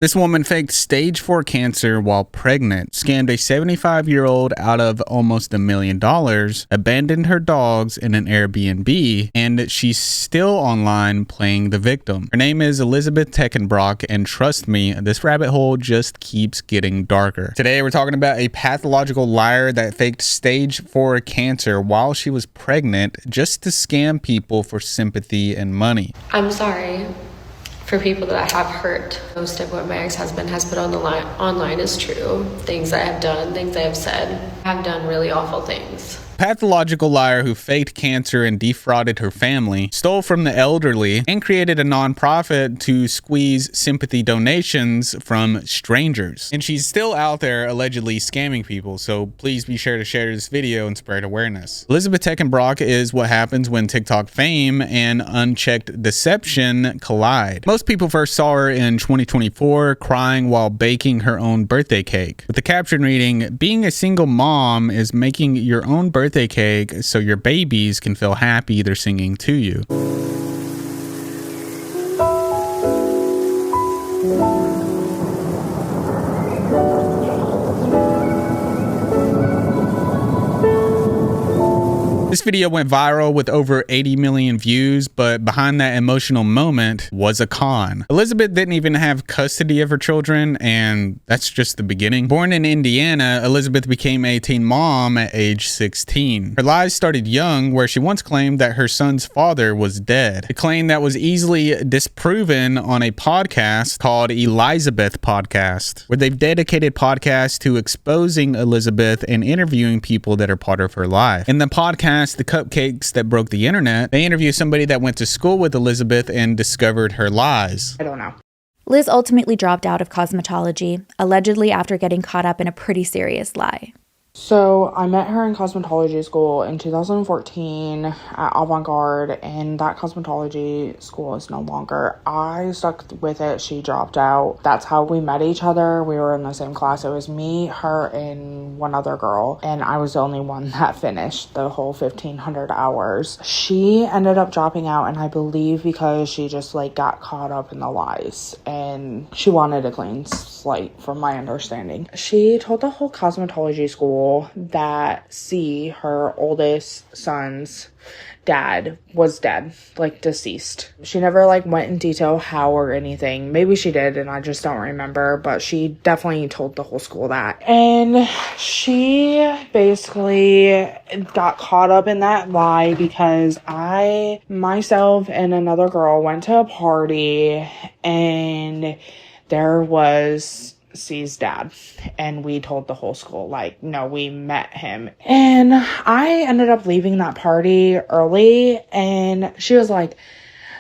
This woman faked stage 4 cancer while pregnant, scammed a 75-year-old out of almost $1 million, abandoned her dogs in an Airbnb, and she's still online playing the victim. Her name is Elizabeth Teckenbrock, and trust me, this rabbit hole just keeps getting darker. Today we're talking about a pathological liar that faked stage 4 cancer while she was pregnant just to scam people for sympathy and money. I'm sorry for people that I have hurt. Most of what my ex-husband has put on the line online is true. Things I have done, things I have said. I have done really awful things. Pathological liar who faked cancer and defrauded her family, stole from the elderly, and created a nonprofit to squeeze sympathy donations from strangers. And she's still out there allegedly scamming people, so please be sure to share this video and spread awareness. Elizabeth Teckenbrock is what happens when TikTok fame and unchecked deception collide. Most people first saw her in 2024 crying while baking her own birthday cake, with the caption reading, "Being a single mom is making your own birthday cake so your babies can feel happy they're singing to you." This video went viral with over 80 million views, but behind that emotional moment was a con. Elizabeth didn't even have custody of her children, and that's just the beginning. Born in Indiana, Elizabeth became a teen mom at age 16. Her lies started young, where she once claimed that her son's father was dead, a claim that was easily disproven on a podcast called eLIESabethpodcast, where they've dedicated podcasts to exposing Elizabeth and interviewing people that are part of her life. In the podcast, The Cupcakes That Broke the Internet, they interview somebody that went to school with Elizabeth and discovered her lies. I don't know. Liz ultimately dropped out of cosmetology, allegedly after getting caught up in a pretty serious lie. So I met her in cosmetology school in 2014 at Avant-Garde, and that cosmetology school is no longer. I stuck with it. She dropped out. That's how we met each other. We were in the same class. It was me, her, and one other girl, and I was the only one that finished the whole 1,500 hours. She ended up dropping out, and I believe because she just got caught up in the lies, and she wanted a clean slate from my understanding. She told the whole cosmetology school that C, her oldest son's dad, was dead, deceased. She never went in detail how or anything. Maybe she did and I just don't remember, but she definitely told the whole school that. And she basically got caught up in that lie because I, myself, and another girl went to a party, and there was C's dad, and we told the whole school, no, we met him. And I ended up leaving that party early, and she was like,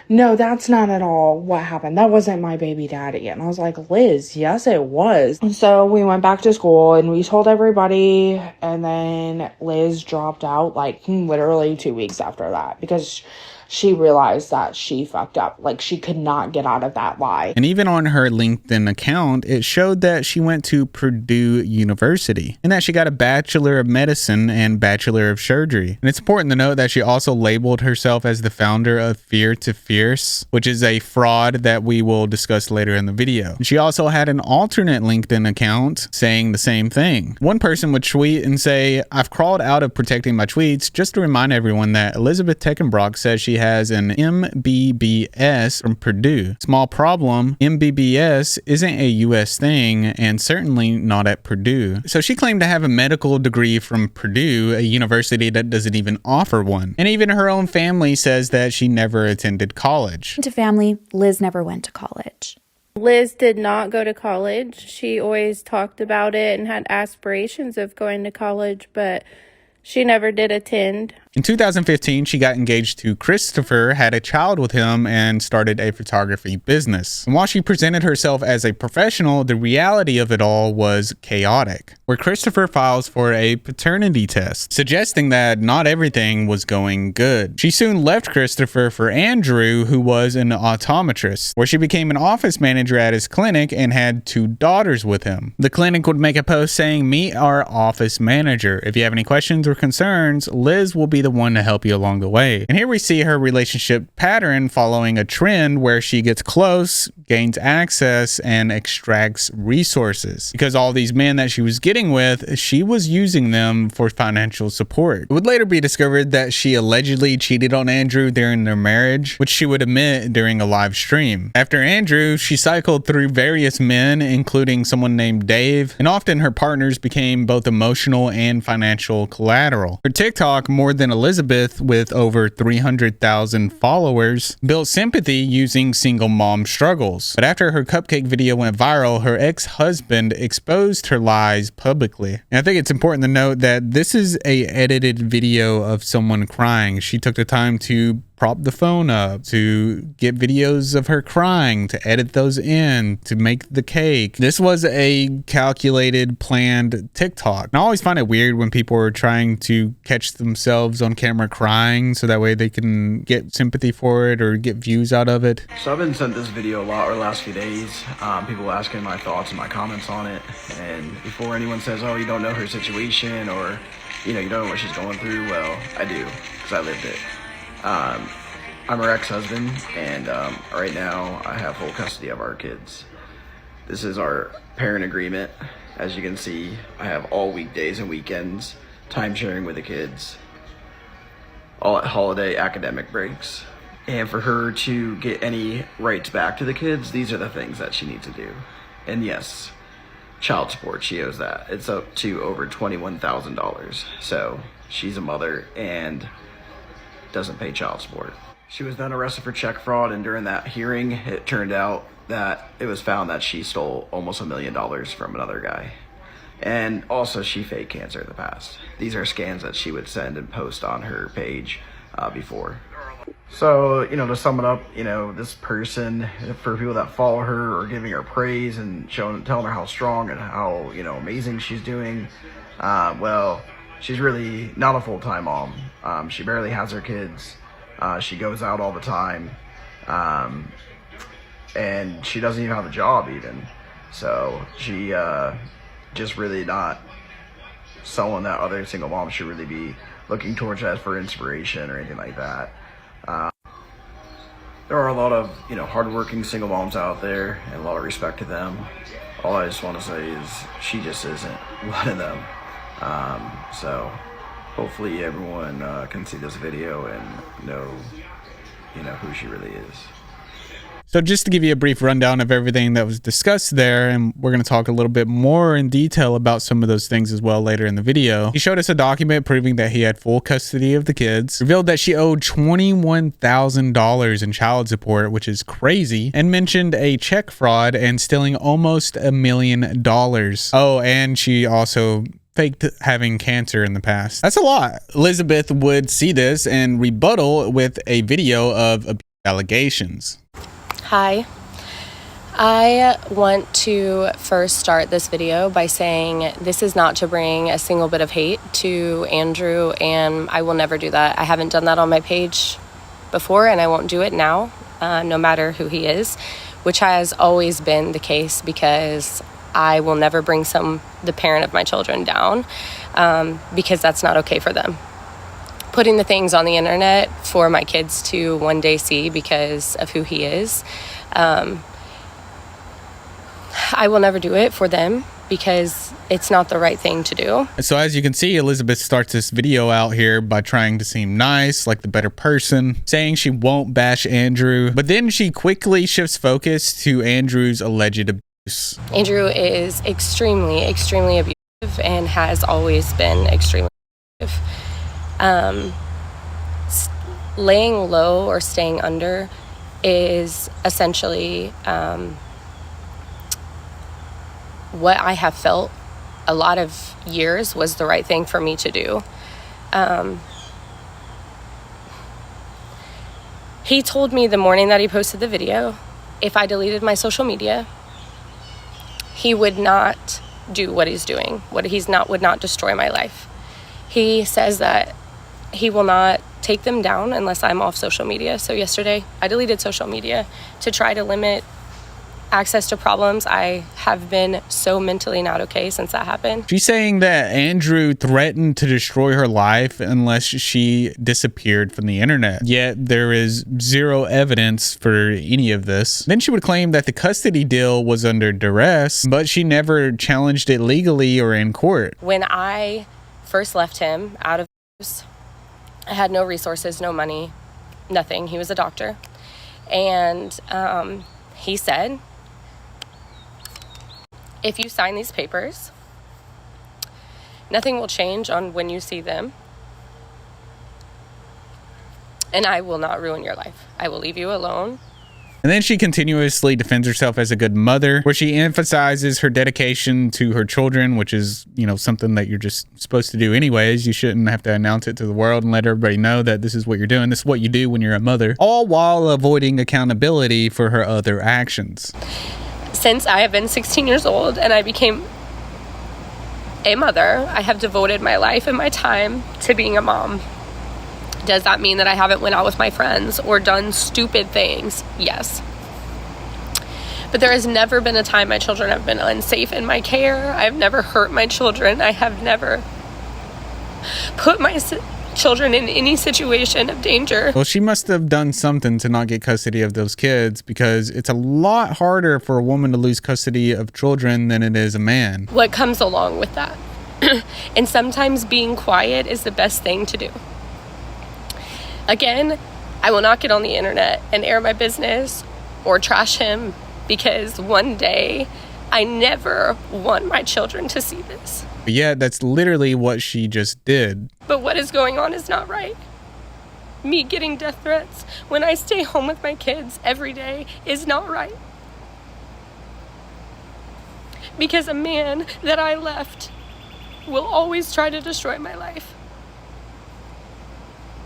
"No, that's not at all what happened. That wasn't my baby daddy." And I was like, "Liz, yes, it was." And so we went back to school and we told everybody, and then Liz dropped out literally 2 weeks after that because she realized that she fucked up. She could not get out of that lie. And even on her LinkedIn account, it showed that she went to Purdue University and that she got a Bachelor of Medicine and Bachelor of Surgery. And it's important to note that she also labeled herself as the founder of Fear to Fierce, which is a fraud that we will discuss later in the video. And she also had an alternate LinkedIn account saying the same thing. One person would tweet and say, "I've crawled out of protecting my tweets," just to remind everyone that Elizabeth Teckenbrock says she has an MBBS from Purdue. Small problem, MBBS isn't a US thing, and certainly not at Purdue. So she claimed to have a medical degree from Purdue, a university that doesn't even offer one. And even her own family says that she never attended college. To family, Liz never went to college. Liz did not go to college. She always talked about it and had aspirations of going to college, but she never did attend. In 2015, she got engaged to Christopher, had a child with him, and started a photography business. And while she presented herself as a professional, the reality of it all was chaotic, where Christopher files for a paternity test, suggesting that not everything was going good. She soon left Christopher for Andrew, who was an optometrist, where she became an office manager at his clinic and had 2 daughters with him. The clinic would make a post saying, "Meet our office manager. If you have any questions or concerns, Liz will be be the one to help you along the way. And here we see her relationship pattern following a trend where she gets close, gains access, and extracts resources. Because all these men that she was getting with, she was using them for financial support. It would later be discovered that she allegedly cheated on Andrew during their marriage, which she would admit during a live stream. After Andrew, she cycled through various men, including someone named Dave, and often her partners became both emotional and financial collateral. Her TikTok, More Than Elizabeth, with over 300,000 followers, built sympathy using single mom struggles. But after her cupcake video went viral, her ex-husband exposed her lies publicly. And I think it's important to note that this is a edited video of someone crying. She took the time to prop the phone up, to get videos of her crying, to edit those in, to make the cake. This was a calculated, planned TikTok. And I always find it weird when people are trying to catch themselves on camera crying so that way they can get sympathy for it or get views out of it. So I've been sent this video a lot over the last few days. People asking my thoughts and my comments on it. And before anyone says, oh, you don't know her situation, or, you don't know what she's going through, well, I do, because I lived it. I'm her ex-husband, and right now I have full custody of our kids. This is our parent agreement. As you can see, I have all weekdays and weekends, time sharing with the kids, all at holiday academic breaks. And for her to get any rights back to the kids, these are the things that she needs to do. And yes, child support, she owes that. It's up to over $21,000. So she's a mother and doesn't pay child support. She was then arrested for check fraud, and during that hearing, it turned out that it was found that she stole almost $1 million from another guy. And also, she faked cancer in the past. These are scans that she would send and post on her page before. So, to sum it up, this person, for people that follow her, are giving her praise and telling her how strong and how, amazing she's doing. Well, she's really not a full-time mom. She barely has her kids. She goes out all the time. And she doesn't even have a job even. So she just really not someone that other single moms should really be looking towards as for inspiration or anything like that. There are a lot of, hardworking single moms out there, and a lot of respect to them. All I just want to say is she just isn't one of them. So hopefully everyone can see this video and know, who she really is. So just to give you a brief rundown of everything that was discussed there, and we're going to talk a little bit more in detail about some of those things as well later in the video. He showed us a document proving that he had full custody of the kids, revealed that she owed $21,000 in child support, which is crazy, and mentioned a check fraud and stealing almost $1 million. Oh, and she also faked having cancer in the past. That's a lot. Elizabeth would see this and rebuttal with a video of abuse allegations. Hi. I want to first start this video by saying this is not to bring a single bit of hate to Andrew, and I will never do that. I haven't done that on my page before, and I won't do it now, no matter who he is, which has always been the case because I will never bring the parent of my children down, because that's not okay for them. Putting the things on the internet for my kids to one day see because of who he is, I will never do it for them because it's not the right thing to do. So as you can see, Elizabeth starts this video out here by trying to seem nice, like the better person, saying she won't bash Andrew, but then she quickly shifts focus to Andrew's alleged abuse. Andrew is extremely, extremely abusive and has always been extremely abusive. Laying low or staying under is essentially what I have felt a lot of years was the right thing for me to do. He told me the morning that he posted the video, if I deleted my social media, he would not do what he's doing. Would not destroy my life. He says that he will not take them down unless I'm off social media. So yesterday I deleted social media to try to limit access to problems. I have been so mentally not okay since that happened. She's saying that Andrew threatened to destroy her life unless she disappeared from the internet. Yet there is zero evidence for any of this. Then she would claim that the custody deal was under duress, but she never challenged it legally or in court. When I first left him out of ADREWS, I had no resources, no money, nothing. He was a doctor. And he said, if you sign these papers, nothing will change on when you see them. And I will not ruin your life. I will leave you alone. And then she continuously defends herself as a good mother, where she emphasizes her dedication to her children, which is, something that you're just supposed to do anyways. You shouldn't have to announce it to the world and let everybody know that this is what you're doing. This is what you do when you're a mother, all while avoiding accountability for her other actions. Since I have been 16 years old and I became a mother, I have devoted my life and my time to being a mom. Does that mean that I haven't went out with my friends or done stupid things? Yes. But there has never been a time my children have been unsafe in my care. I've never hurt my children. I have never put my children in any situation of danger. Well, she must have done something to not get custody of those kids, because it's a lot harder for a woman to lose custody of children than it is a man. What comes along with that? And sometimes being quiet is the best thing to do. Again, I will not get on the internet and air my business or trash him, because one day I never want my children to see this. But yeah, that's literally what she just did. But what is going on is not right. Me getting death threats when I stay home with my kids every day is not right. Because a man that I left will always try to destroy my life.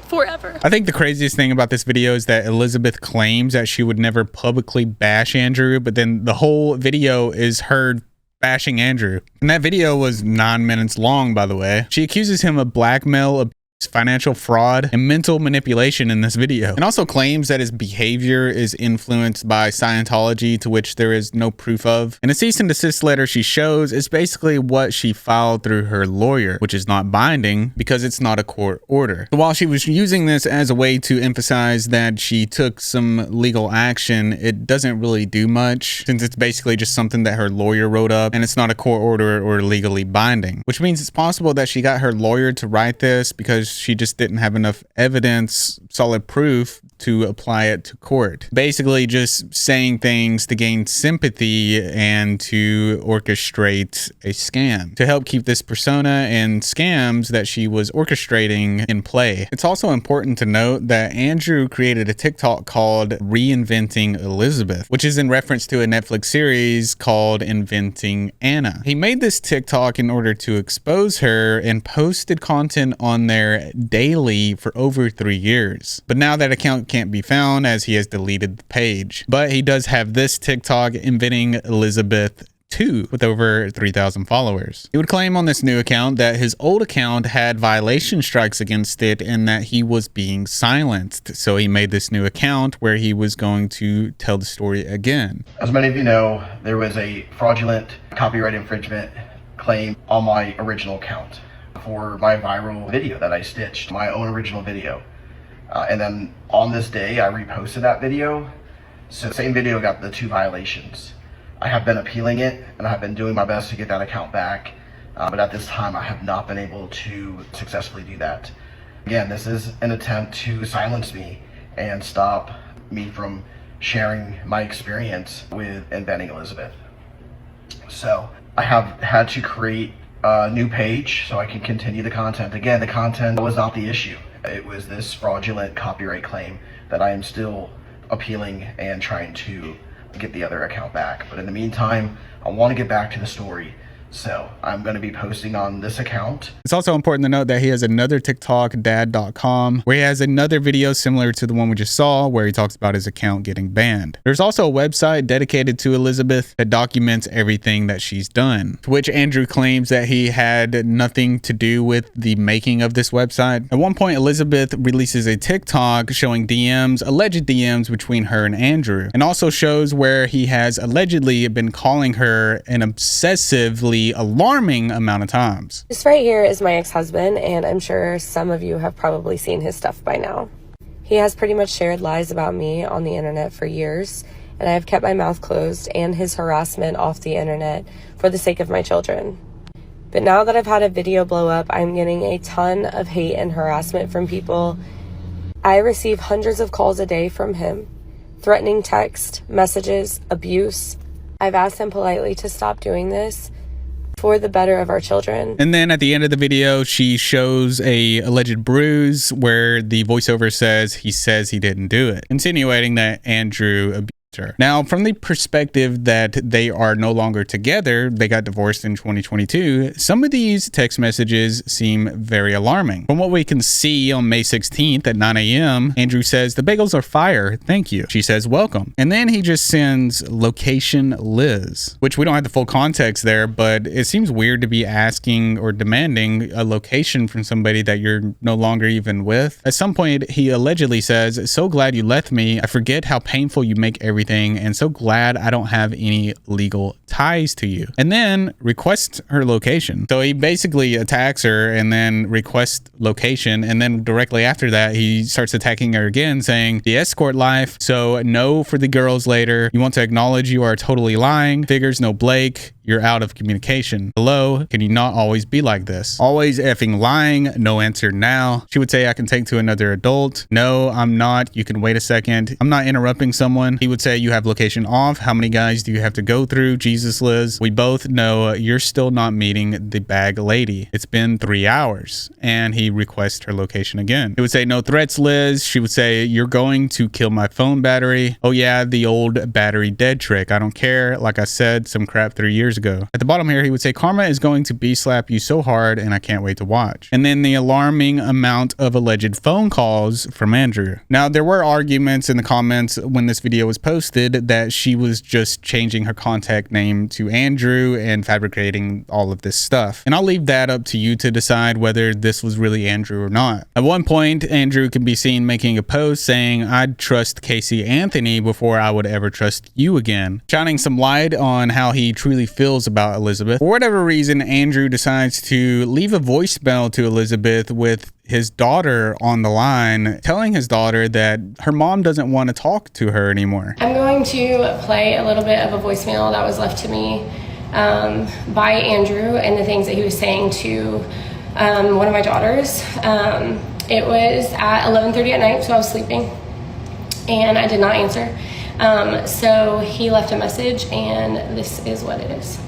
Forever. I think the craziest thing about this video is that Elizabeth claims that she would never publicly bash Andrew, but then the whole video is her bashing Andrew. And that video was 9 minutes long, by the way. She accuses him of blackmail, abuse, financial fraud, and mental manipulation in this video, and also claims that his behavior is influenced by Scientology, to which there is no proof of. And a cease and desist letter she shows is basically what she filed through her lawyer, which is not binding because it's not a court order. So while she was using this as a way to emphasize that she took some legal action, it doesn't really do much, since it's basically just something that her lawyer wrote up and it's not a court order or legally binding, which means it's possible that she got her lawyer to write this because she just didn't have enough evidence, solid proof, to apply it to court. Basically just saying things to gain sympathy and to orchestrate a scam to help keep this persona and scams that she was orchestrating in play. It's also important to note that Andrew created a TikTok called Reinventing Elizabeth, which is in reference to a Netflix series called Inventing Anna. He made this TikTok in order to expose her and posted content on there daily for over 3 years. But now that account can't be found as he has deleted the page. But he does have this TikTok, Inventing Elizabeth 2, with over 3,000 followers. He would claim on this new account that his old account had violation strikes against it and that he was being silenced. So he made this new account where he was going to tell the story again. As many of you know, there was a fraudulent copyright infringement claim on my original account for my viral video that I stitched, my own original video. And then on this day, I reposted that video. So the same video got the 2 violations. I have been appealing it, and I have been doing my best to get that account back. But at this time, I have not been able to successfully do that. Again, this is an attempt to silence me and stop me from sharing my experience with Inventing Elizabeth. So I have had to create a new page so I can continue the content. Again, the content was not the issue. It was this fraudulent copyright claim that I am still appealing and trying to get the other account back. But in the meantime, I want to get back to the story So I'm going to be posting on this account. It's also important to note that he has another TikTok, dad.com, where he has another video similar to the one we just saw, where he talks about his account getting banned. There's also a website dedicated to Elizabeth that documents everything that she's done, to which Andrew claims that he had nothing to do with the making of this website. At one point, Elizabeth releases a TikTok showing DMs, alleged DMs between her and Andrew, and also shows where he has allegedly been calling her an obsessively alarming amount of times. This right here is my ex-husband, and I'm sure some of you have probably seen his stuff by now. He has pretty much shared lies about me on the internet for years, and I have kept my mouth closed and his harassment off the internet for the sake of my children. But now that I've had a video blow up, I'm getting a ton of hate and harassment from people. I receive hundreds of calls a day from him, threatening text, messages, abuse. I've asked him politely to stop doing this for the better of our children. And then at the end of the video, she shows a alleged bruise where the voiceover says he didn't do it, insinuating that Andrew abused her. Now, from the perspective that they are no longer together, they got divorced in 2022, some of these text messages seem very alarming. From what we can see on May 16th at 9 a.m., Andrew says, "The bagels are fire, thank you." She says, "Welcome." And then he just sends location Liz, which we don't have the full context there, but it seems weird to be asking or demanding a location from somebody that you're no longer even with. At some point, he allegedly says, "So glad you left me. I forget how painful you make everything, and so glad I don't have any legal ties to you." And then requests her location. So he basically attacks her and then requests location, and then directly after that he starts attacking her again, saying the escort life, so no for the girls later. You want to acknowledge you are totally lying. Figures no Blake. You're out of communication. Hello, can you not always be like this? Always effing lying. No answer now. She would say, "I can take to another adult." No, I'm not. You can wait a second. I'm not interrupting someone. He would say, "You have location off. How many guys do you have to go through?" Jesus, Liz. We both know you're still not meeting the bag lady. It's been 3 hours. And he requests her location again. He would say, "No threats, Liz." She would say, "You're going to kill my phone battery." Oh yeah, the old battery dead trick. I don't care. Like I said, some crap 3 years ago. At the bottom here, he would say, "Karma is going to slap you so hard and I can't wait to watch." And then the alarming amount of alleged phone calls from Andrew. Now, there were arguments in the comments when this video was posted that she was just changing her contact name to Andrew and fabricating all of this stuff. And I'll leave that up to you to decide whether this was really Andrew or not. At one point, Andrew can be seen making a post saying, "I'd trust Casey Anthony before I would ever trust you again," shining some light on how he truly feels about Elizabeth. For whatever reason, Andrew decides to leave a voicemail to Elizabeth with his daughter on the line, telling his daughter that her mom doesn't want to talk to her anymore. I'm going to play a little bit of a voicemail that was left to me by Andrew and the things that he was saying to one of my daughters. It was at 11:30 at night, so I was sleeping and I did not answer. So he left a message, and this is what it is.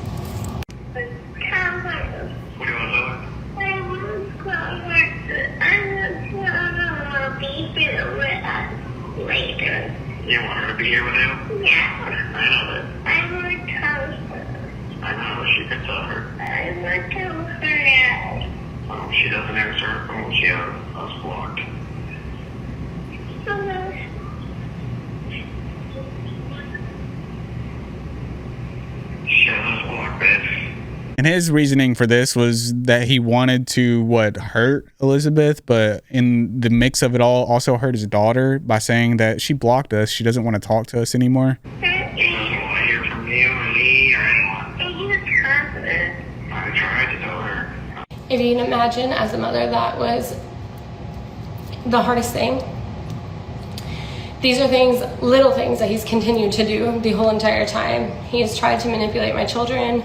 You want her to be here with you? Yeah. I know that. I want to tell her. I know, she can tell her. I want to tell her now. Oh, she doesn't answer her phone. She has us blocked. She has us blocked, babe. And his reasoning for this was that he wanted to, hurt Elizabeth, but in the mix of it all, also hurt his daughter by saying that she blocked us. She doesn't want to talk to us anymore. She doesn't want to hear from you or me or anyone. I tried to tell her. If you can imagine, as a mother, that was the hardest thing. These are things, little things that he's continued to do the whole entire time. He has tried to manipulate my children,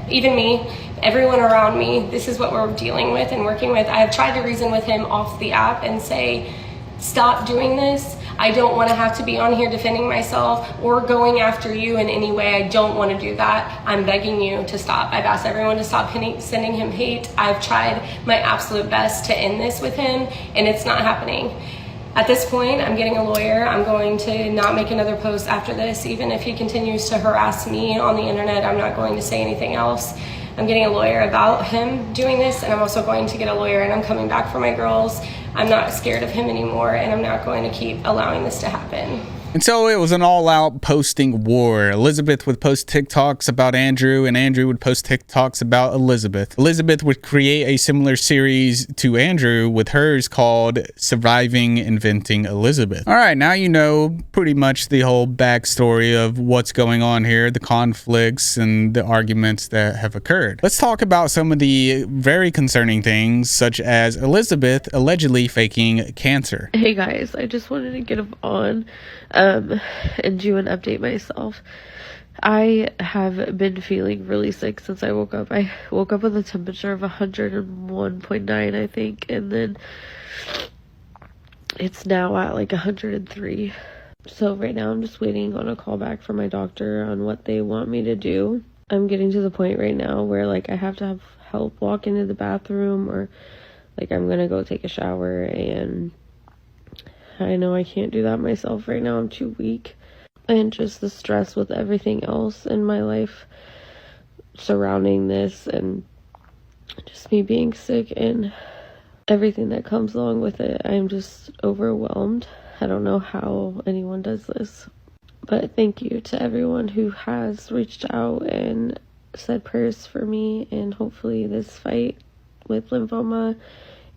even me, everyone around me. This is what we're dealing with and working with. I have tried to reason with him off the app and say, stop doing this. I don't want to have to be on here defending myself or going after you in any way. I don't want to do that. I'm begging you to stop. I've asked everyone to stop sending him hate. I've tried my absolute best to end this with him, and it's not happening. At this point, I'm getting a lawyer. I'm going to not make another post after this. Even if he continues to harass me on the internet, I'm not going to say anything else. I'm getting a lawyer about him doing this, and I'm also going to get a lawyer, and I'm coming back for my girls. I'm not scared of him anymore, and I'm not going to keep allowing this to happen. And so it was an all-out posting war. Elizabeth would post TikToks about Andrew, and Andrew would post TikToks about Elizabeth. Elizabeth would create a similar series to Andrew with hers called Surviving Inventing Elizabeth. All right, now you know pretty much the whole backstory of what's going on here, the conflicts and the arguments that have occurred. Let's talk about some of the very concerning things, such as Elizabeth allegedly faking cancer. Hey guys, I just wanted to get on and do an update myself. I have been feeling really sick since I woke up. I woke up with a temperature of 101.9, I think, and then it's now at like 103. So right now I'm just waiting on a call back from my doctor on what they want me to do. I'm getting to the point right now where like I have to have help walk into the bathroom, or like I'm gonna go take a shower, and I know I can't do that myself right now. I'm too weak. And just the stress with everything else in my life surrounding this, and just me being sick and everything that comes along with it. I'm just overwhelmed. I don't know how anyone does this. But thank you to everyone who has reached out and said prayers for me, and hopefully this fight with lymphoma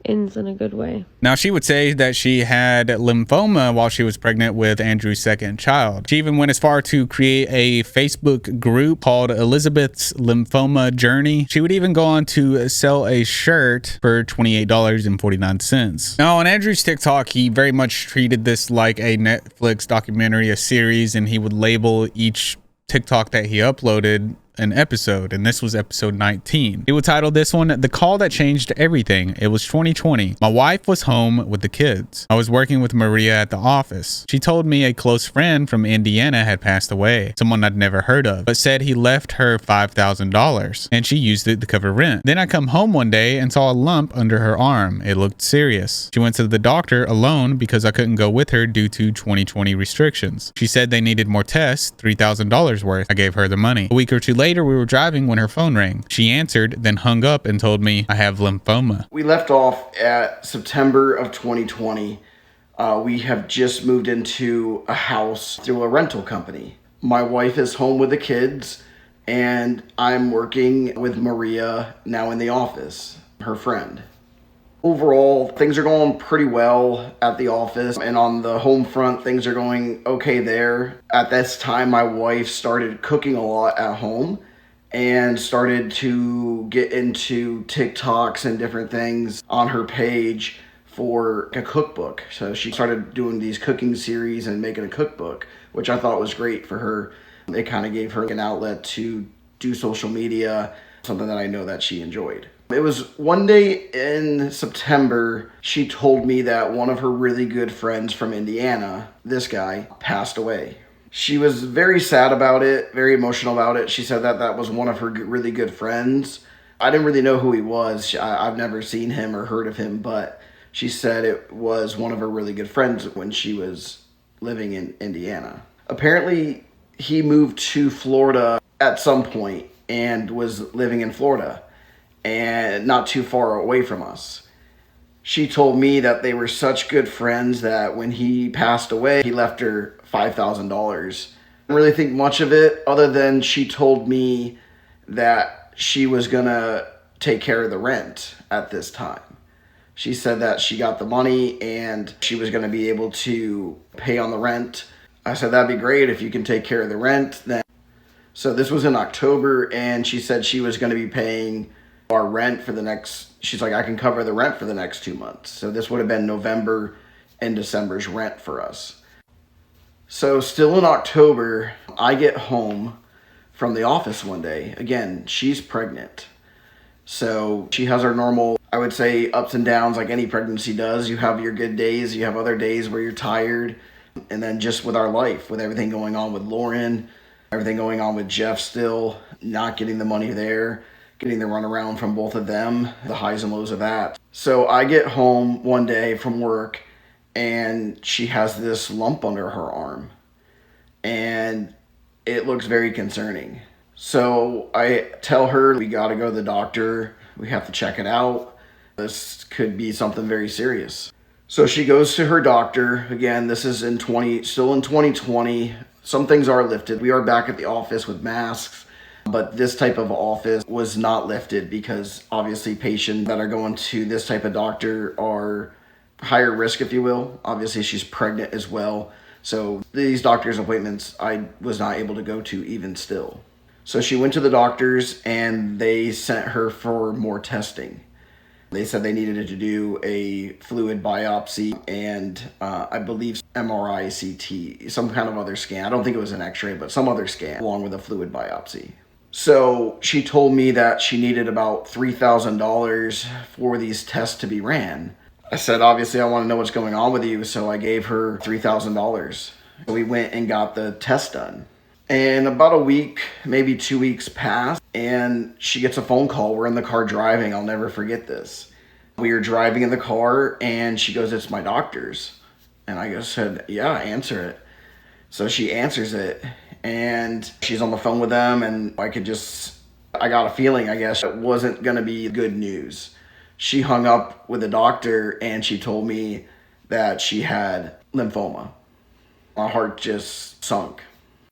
ends in a good way. Now, she would say that she had lymphoma while she was pregnant with Andrew's second child. She even went as far to create a Facebook group called Elizabeth's Lymphoma Journey. She would even go on to sell a shirt for $28.49. Now, on Andrew's TikTok, he very much treated this like a Netflix documentary, a series, and he would label each TikTok that he uploaded an episode, and this was episode 19. He would title this one The Call That Changed Everything. It was 2020. My wife was home with the kids. I was working with Maria at the office. She told me a close friend from Indiana had passed away, someone I'd never heard of, but said he left her $5,000 and she used it to cover rent. Then I come home one day and saw a lump under her arm. It looked serious. She went to the doctor alone because I couldn't go with her due to 2020 restrictions. She said they needed more tests, $3,000 worth. I gave her the money. A week or two later, we were driving when her phone rang. She answered, then hung up and told me I have lymphoma. We left off at September of 2020. We have just moved into a house through a rental company. My wife is home with the kids, and I'm working with Maria now in the office, her friend. Overall, things are going pretty well at the office, and on the home front, things are going okay there. At this time, my wife started cooking a lot at home and started to get into TikToks and different things on her page for a cookbook. So she started doing these cooking series and making a cookbook, which I thought was great for her. It kind of gave her an outlet to do social media, something that I know that she enjoyed. It was one day in September, she told me that one of her really good friends from Indiana, this guy, passed away. She was very sad about it, very emotional about it. She said that that was one of her really good friends. I didn't really know who he was. I've never seen him or heard of him, but she said it was one of her really good friends when she was living in Indiana. Apparently, he moved to Florida at some point and was living in Florida, and not too far away from us. She told me that they were such good friends that when he passed away, he left her $5,000. I didn't really think much of it, other than she told me that she was gonna take care of the rent at this time. She said that she got the money and she was gonna be able to pay on the rent. I said, that'd be great if you can take care of the rent then. So this was in October, and she said she was gonna be paying our rent for the next, she's like, I can cover the rent for the next 2 months. So this would have been November and December's rent for us. So still in October, I get home from the office one day. Again, she's pregnant. So she has her normal, I would say, ups and downs like any pregnancy does. You have your good days, you have other days where you're tired. And then just with our life, with everything going on with Lauren, everything going on with Jeff still, not getting the money there, getting the runaround from both of them, the highs and lows of that. So I get home one day from work, and she has this lump under her arm, and it looks very concerning. So I tell her we got to go to the doctor. We have to check it out. This could be something very serious. So she goes to her doctor. Again, this is still in 2020. Some things are lifted. We are back at the office with masks, but this type of office was not lifted because obviously patients that are going to this type of doctor are higher risk, if you will. Obviously she's pregnant as well. So these doctor's appointments I was not able to go to even still. So she went to the doctors and they sent her for more testing. They said they needed to do a fluid biopsy and I believe MRI, CT, some kind of other scan. I don't think it was an x-ray, but some other scan along with a fluid biopsy. So she told me that she needed about $3,000 for these tests to be ran. I said, obviously I want to know what's going on with you. So I gave her $3,000. We went and got the test done. And about a week, maybe 2 weeks passed, and she gets a phone call. We're in the car driving. I'll never forget this. We were driving in the car, and she goes, "It's my doctor's." And I just said, "Yeah, answer it." So she answers it, and she's on the phone with them, and I got a feeling, I guess, it wasn't going to be good news. She hung up with the doctor, and she told me that she had lymphoma. My heart just sunk.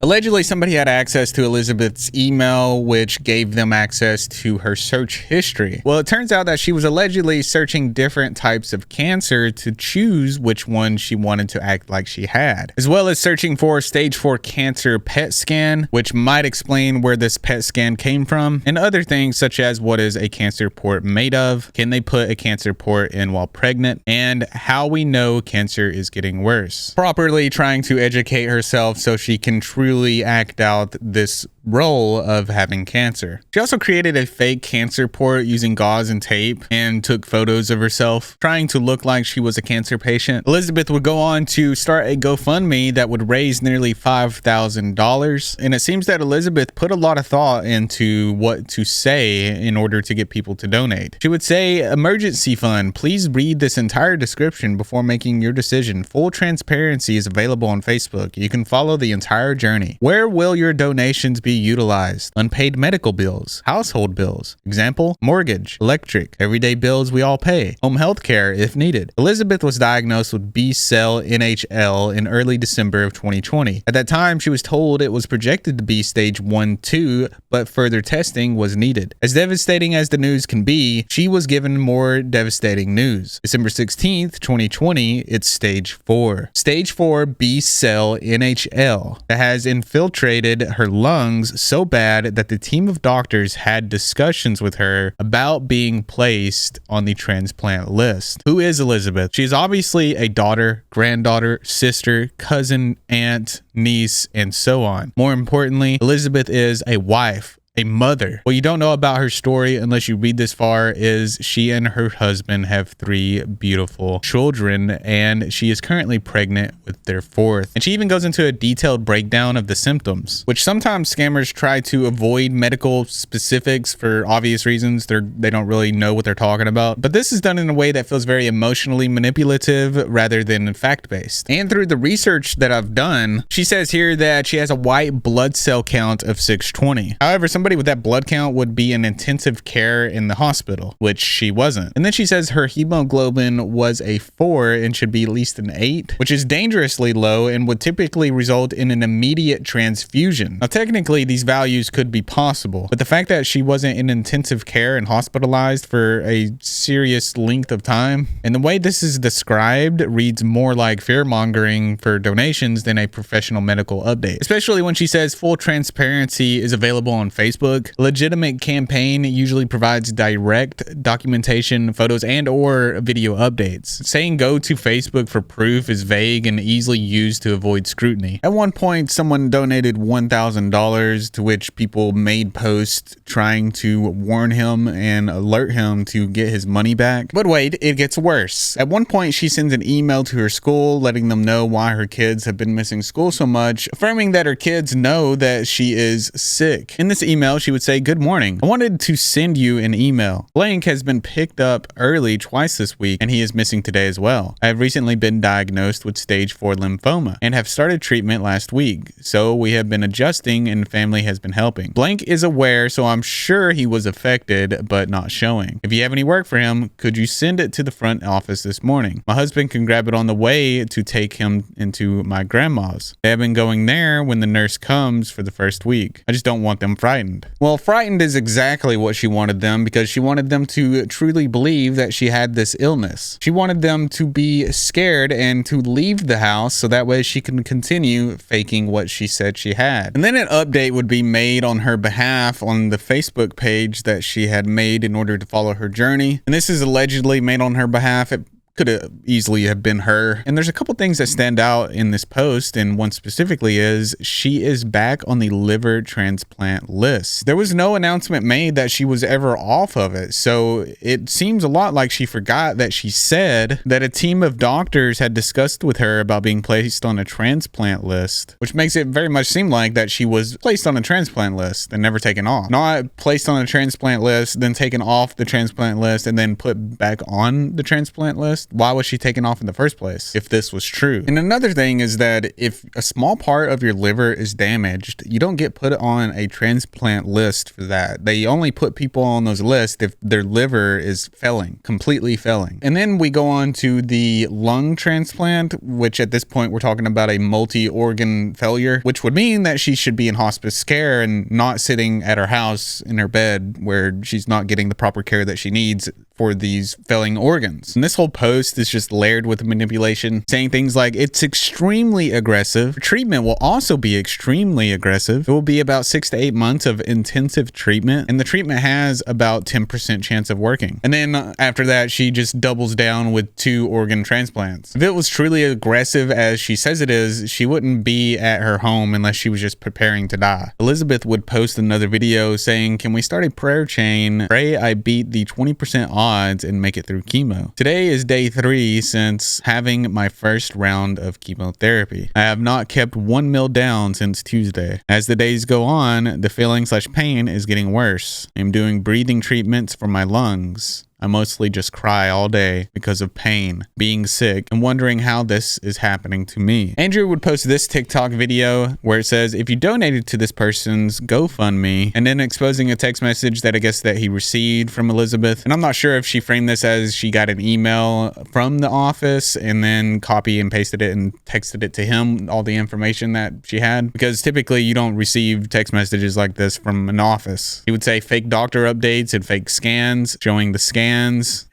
Allegedly, somebody had access to Elizabeth's email, which gave them access to her search history. Well, it turns out that she was allegedly searching different types of cancer to choose which one she wanted to act like she had, as well as searching for stage 4 cancer PET scan, which might explain where this PET scan came from, and other things such as what is a cancer port made of, can they put a cancer port in while pregnant, and how we know cancer is getting worse. Properly trying to educate herself so she can truly act out this role of having cancer. She also created a fake cancer port using gauze and tape and took photos of herself trying to look like she was a cancer patient. Elizabeth would go on to start a GoFundMe that would raise nearly $5,000, and it seems that Elizabeth put a lot of thought into what to say in order to get people to donate. She would say, "Emergency fund, please read this entire description before making your decision. Full transparency is available on Facebook. You can follow the entire journey. Where will your donations be utilized? Unpaid medical bills, household bills, example, mortgage, electric, everyday bills we all pay, home health care if needed." Elizabeth was diagnosed with B-cell NHL in early December of 2020. At that time, she was told it was projected to be stage 1-2, but further testing was needed. As devastating as the news can be, she was given more devastating news. December 16th, 2020, it's stage 4. Stage 4 B-cell NHL that has infiltrated her lungs so bad that the team of doctors had discussions with her about being placed on the transplant list. Who is Elizabeth? She is obviously a daughter, granddaughter, sister, cousin, aunt, niece, and so on. More importantly, Elizabeth is a wife, a mother. What you don't know about her story unless you read this far is she and her husband have 3 beautiful children, and she is currently pregnant with their 4th. And she even goes into a detailed breakdown of the symptoms, which sometimes scammers try to avoid medical specifics for obvious reasons. They don't really know what they're talking about. But this is done in a way that feels very emotionally manipulative rather than fact-based. And through the research that I've done, she says here that she has a white blood cell count of 620. However, somebody with that blood count would be in intensive care in the hospital, which she wasn't. And then she says her hemoglobin was a 4 and should be at least an 8, which is dangerously low and would typically result in an immediate transfusion. Now, technically, these values could be possible, but the fact that she wasn't in intensive care and hospitalized for a serious length of time, and the way this is described reads more like fear-mongering for donations than a professional medical update, especially when she says full transparency is available on Facebook. A legitimate campaign usually provides direct documentation, photos, and or video updates. Saying go to Facebook for proof is vague and easily used to avoid scrutiny. At one point, someone donated $1,000, to which people made posts trying to warn him and alert him to get his money back. But wait, it gets worse. At one point, she sends an email to her school letting them know why her kids have been missing school so much, affirming that her kids know that she is sick. In this email, email, she would say, "Good morning. I wanted to send you an email. Blank has been picked up early twice this week, and he is missing today as well. I have recently been diagnosed with stage 4 lymphoma and have started treatment last week, so we have been adjusting and family has been helping. Blank is aware, so I'm sure he was affected, but not showing. If you have any work for him, could you send it to the front office this morning? My husband can grab it on the way to take him into my grandma's. They have been going there when the nurse comes for the first week. I just don't want them frightened." Well, frightened is exactly what she wanted them, because she wanted them to truly believe that she had this illness. She wanted them to be scared and to leave the house so that way she can continue faking what she said she had. And then an update would be made on her behalf on the Facebook page that she had made in order to follow her journey. And this is allegedly made on her behalf. It could have easily have been her. And there's a couple things that stand out in this post, and one specifically is she is back on the liver transplant list. There was no announcement made that she was ever off of it, so it seems a lot like she forgot that she said that a team of doctors had discussed with her about being placed on a transplant list, which makes it very much seem like that she was placed on a transplant list and never taken off. Not placed on a transplant list, then taken off the transplant list, and then put back on the transplant list. Why was she taken off in the first place if this was true? And another thing is that if a small part of your liver is damaged, you don't get put on a transplant list for that. They only put people on those lists if their liver is failing, completely failing. And then we go on to the lung transplant, which at this point we're talking about a multi-organ failure, which would mean that she should be in hospice care and not sitting at her house in her bed where she's not getting the proper care that she needs for these failing organs. And this whole post is just layered with manipulation, saying things like it's extremely aggressive. Treatment will also be extremely aggressive. It will be about 6 to 8 months of intensive treatment, and the treatment has about 10% chance of working. And then after that, she just doubles down with 2 organ transplants. If it was truly aggressive as she says it is, she wouldn't be at her home unless she was just preparing to die. Elizabeth would post another video saying, "Can we start a prayer chain? Pray I beat the 20% odds and make it through chemo. Today is day 3 since having my first round of chemotherapy. I have not kept 1 meal down since Tuesday. As the days go on, the feeling/pain is getting worse. I'm doing breathing treatments for my lungs. I mostly just cry all day because of pain, being sick, and wondering how this is happening to me." Andrew would post this TikTok video where it says, "If you donated to this person's GoFundMe," and then exposing a text message that I guess that he received from Elizabeth. And I'm not sure if she framed this as she got an email from the office and then copy and pasted it and texted it to him, all the information that she had, because typically you don't receive text messages like this from an office. He would say fake doctor updates and fake scans, showing the scans,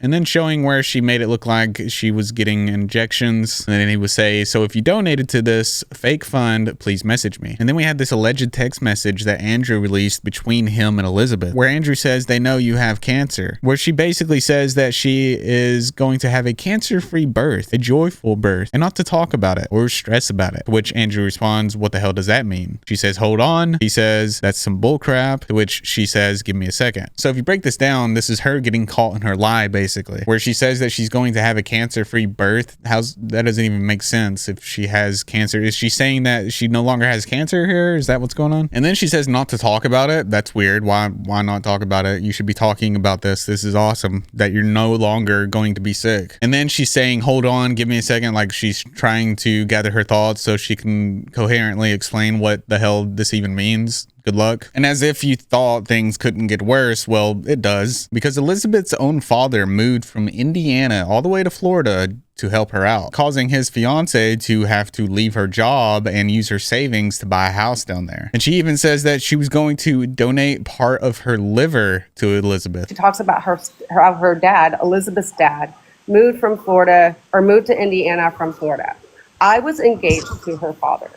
and then showing where she made it look like she was getting injections. And then he would say, "So if you donated to this fake fund, please message me." And then we had this alleged text message that Andrew released between him and Elizabeth, where Andrew says they know you have cancer, where she basically says that she is going to have a cancer-free birth, a joyful birth, and not to talk about it or stress about it. To which Andrew responds, "What the hell does that mean?" She says, "Hold on." He says, "That's some bullcrap." To which she says, "Give me a second." So if you break this down, this is her getting caught in her lie, basically, where she says that she's going to have a cancer-free birth. That doesn't even make sense. If she has cancer, is she saying that she no longer has cancer here? Is that what's going on? And then she says not to talk about it. That's weird. Why not talk about it? You should be talking about this. This is awesome that you're no longer going to be sick. And then she's saying, "Hold on, give me a second," like she's trying to gather her thoughts so she can coherently explain what the hell this even means. Good luck. And as if you thought things couldn't get worse, well, it does, because Elizabeth's own father moved from Indiana all the way to Florida to help her out, causing his fiance to have to leave her job and use her savings to buy a house down there. And she even says that she was going to donate part of her liver to Elizabeth. She talks about her dad, Elizabeth's dad, moved from Florida, or moved to Indiana from Florida. I was engaged to her father.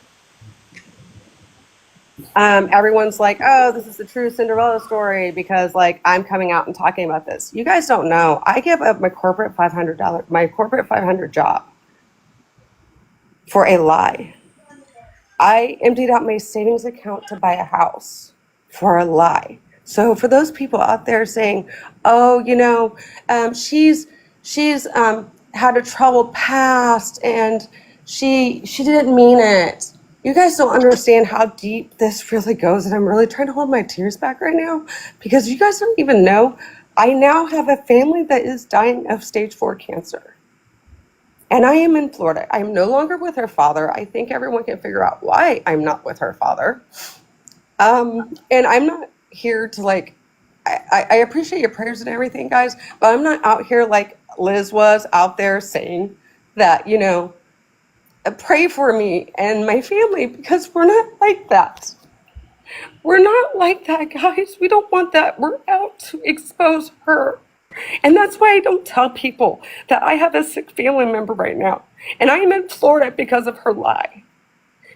Everyone's like, "Oh, this is the true Cinderella story," because like I'm coming out and talking about this. You guys don't know. I gave up my corporate $500 job for a lie. I emptied out my savings account to buy a house for a lie. So for those people out there saying, "Oh, she's had a troubled past and she didn't mean it," You guys don't understand how deep this really goes, and I'm really trying to hold my tears back right now because you guys don't even know. I now have a family that is dying of stage 4 cancer. And I am in Florida. I am no longer with her father. I think everyone can figure out why I'm not with her father. And I'm not here to like, I appreciate your prayers and everything, guys, but I'm not out here like Liz was out there saying that, you know, pray for me and my family, because we're not like that. We're not like that, guys. We don't want that. We're out to expose her. And that's why I don't tell people that I have a sick family member right now. And I am in Florida because of her lie.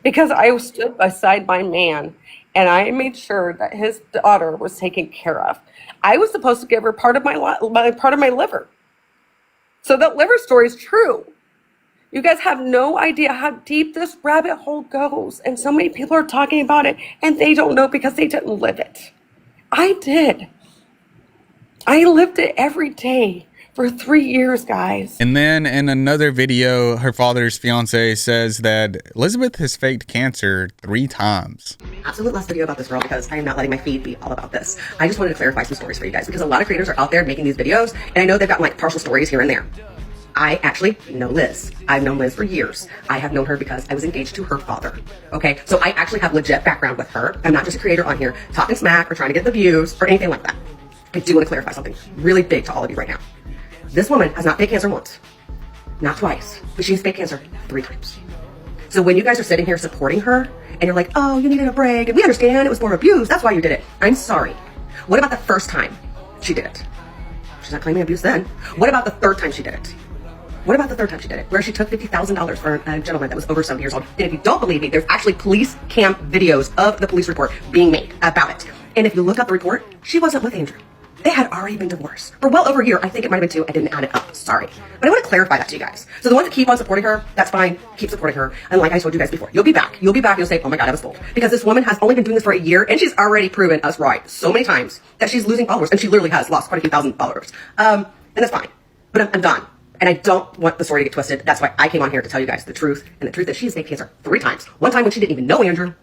Because I stood beside my man and I made sure that his daughter was taken care of. I was supposed to give her part of my liver. So that liver story is true. You guys have no idea how deep this rabbit hole goes. And so many people are talking about it and they don't know because they didn't live it. I did. I lived it every day for 3 years, guys. And then in another video, her father's fiance says that Elizabeth has faked cancer 3 times. Absolute last video about this girl because I am not letting my feed be all about this. I just wanted to clarify some stories for you guys because a lot of creators are out there making these videos and I know they've got like partial stories here and there. I actually know Liz. I've known Liz for years. I have known her because I was engaged to her father. Okay, so I actually have legit background with her. I'm not just a creator on here talking smack or trying to get the views or anything like that. I do want to clarify something really big to all of you right now. This woman has not faked cancer once, not twice, but she's faked cancer 3 times. So when you guys are sitting here supporting her and you're like, oh, you needed a break and we understand it was for abuse, that's why you did it. I'm sorry. What about the first time she did it? She's not claiming abuse then. What about the third time she did it? What about the third time she did it, where she took $50,000 for a gentleman that was over 70 years old? And if you don't believe me, there's actually police cam videos of the police report being made about it. And if you look up the report, she wasn't with Andrew. They had already been divorced for well over a year. I think it might have been 2. I didn't add it up. Sorry. But I want to clarify that to you guys. So the ones that keep on supporting her, that's fine. Keep supporting her. And like I told you guys before, you'll be back. You'll be back. You'll say, oh my God, I was fooled. Because this woman has only been doing this for a year and she's already proven us right so many times that she's losing followers. And she literally has lost quite a few thousand followers. And that's fine. But I'm done. And I don't want the story to get twisted. That's why I came on here to tell you guys the truth. And the truth is she has faked cancer 3 times. One time when she didn't even know Andrew.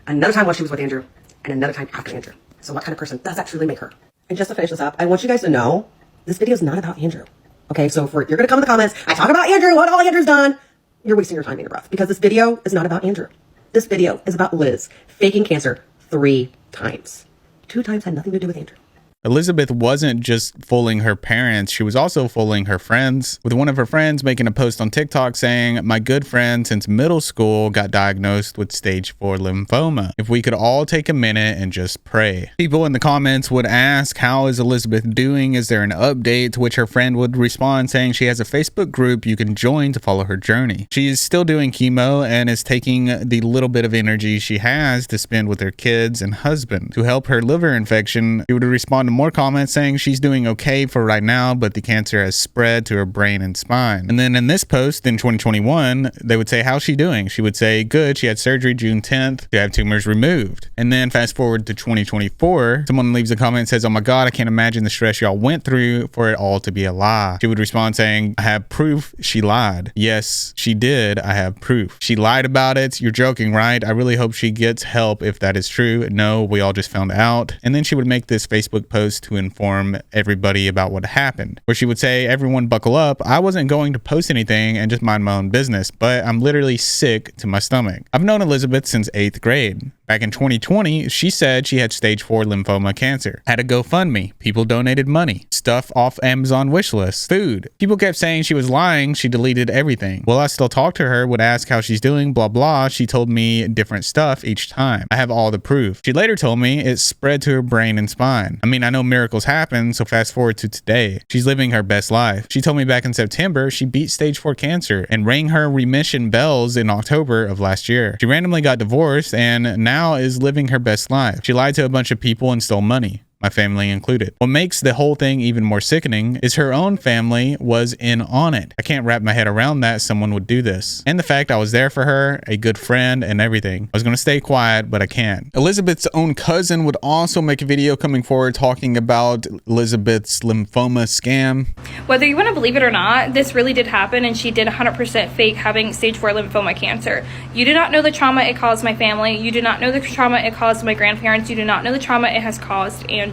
Another time while she was with Andrew. And another time after Andrew. So what kind of person does that truly make her? And just to finish this up, I want you guys to know this video is not about Andrew. Okay, so if you're going to come in the comments, I talk about Andrew, what all Andrew's done, you're wasting your time and your breath. Because this video is not about Andrew. This video is about Liz faking cancer 3 times. 2 times had nothing to do with Andrew. Elizabeth wasn't just fooling her parents, she was also fooling her friends, with one of her friends making a post on TikTok saying, my good friend since middle school got diagnosed with stage 4 lymphoma. If we could all take a minute and just pray. People in the comments would ask, how is Elizabeth doing? Is there an update? To which her friend would respond saying she has a Facebook group you can join to follow her journey. She is still doing chemo and is taking the little bit of energy she has to spend with her kids and husband. To help her liver infection, she would respond more comments saying she's doing okay for right now, but the cancer has spread to her brain and spine. And then in this post in 2021, they would say, how's she doing? She would say, good. She had surgery June 10th to have tumors removed. And then fast forward to 2024, someone leaves a comment and says, oh my God, I can't imagine the stress y'all went through for it all to be a lie. She would respond saying, I have proof she lied. Yes, she did. I have proof. She lied about it. You're joking, right? I really hope she gets help if that is true. No, we all just found out. And then she would make this Facebook post to inform everybody about what happened, where she would say, everyone buckle up. I wasn't going to post anything and just mind my own business, but I'm literally sick to my stomach. I've known Elizabeth since 8th grade. Back in 2020, she said she had stage 4 lymphoma cancer. Had a GoFundMe. People donated money. Stuff off Amazon wishlist. Food. People kept saying she was lying. She deleted everything. Well, I still talk to her, would ask how she's doing, blah, blah. She told me different stuff each time. I have all the proof. She later told me it spread to her brain and spine. I mean, I know miracles happen, so fast forward to today. She's living her best life. She told me back in September she beat stage 4 cancer and rang her remission bells in October of last year. She randomly got divorced and now is living her best life. She lied to a bunch of people and stole money. my family included. What makes the whole thing even more sickening is her own family was in on it. I can't wrap my head around that someone would do this. And the fact I was there for her, a good friend, and everything. I was going to stay quiet, but I can't. Elizabeth's own cousin would also make a video coming forward talking about Elizabeth's lymphoma scam. Whether you want to believe it or not, this really did happen, and she did 100% fake having stage 4 lymphoma cancer. You do not know the trauma it caused my family. You do not know the trauma it caused my grandparents. You do not know the trauma it has caused Andrew.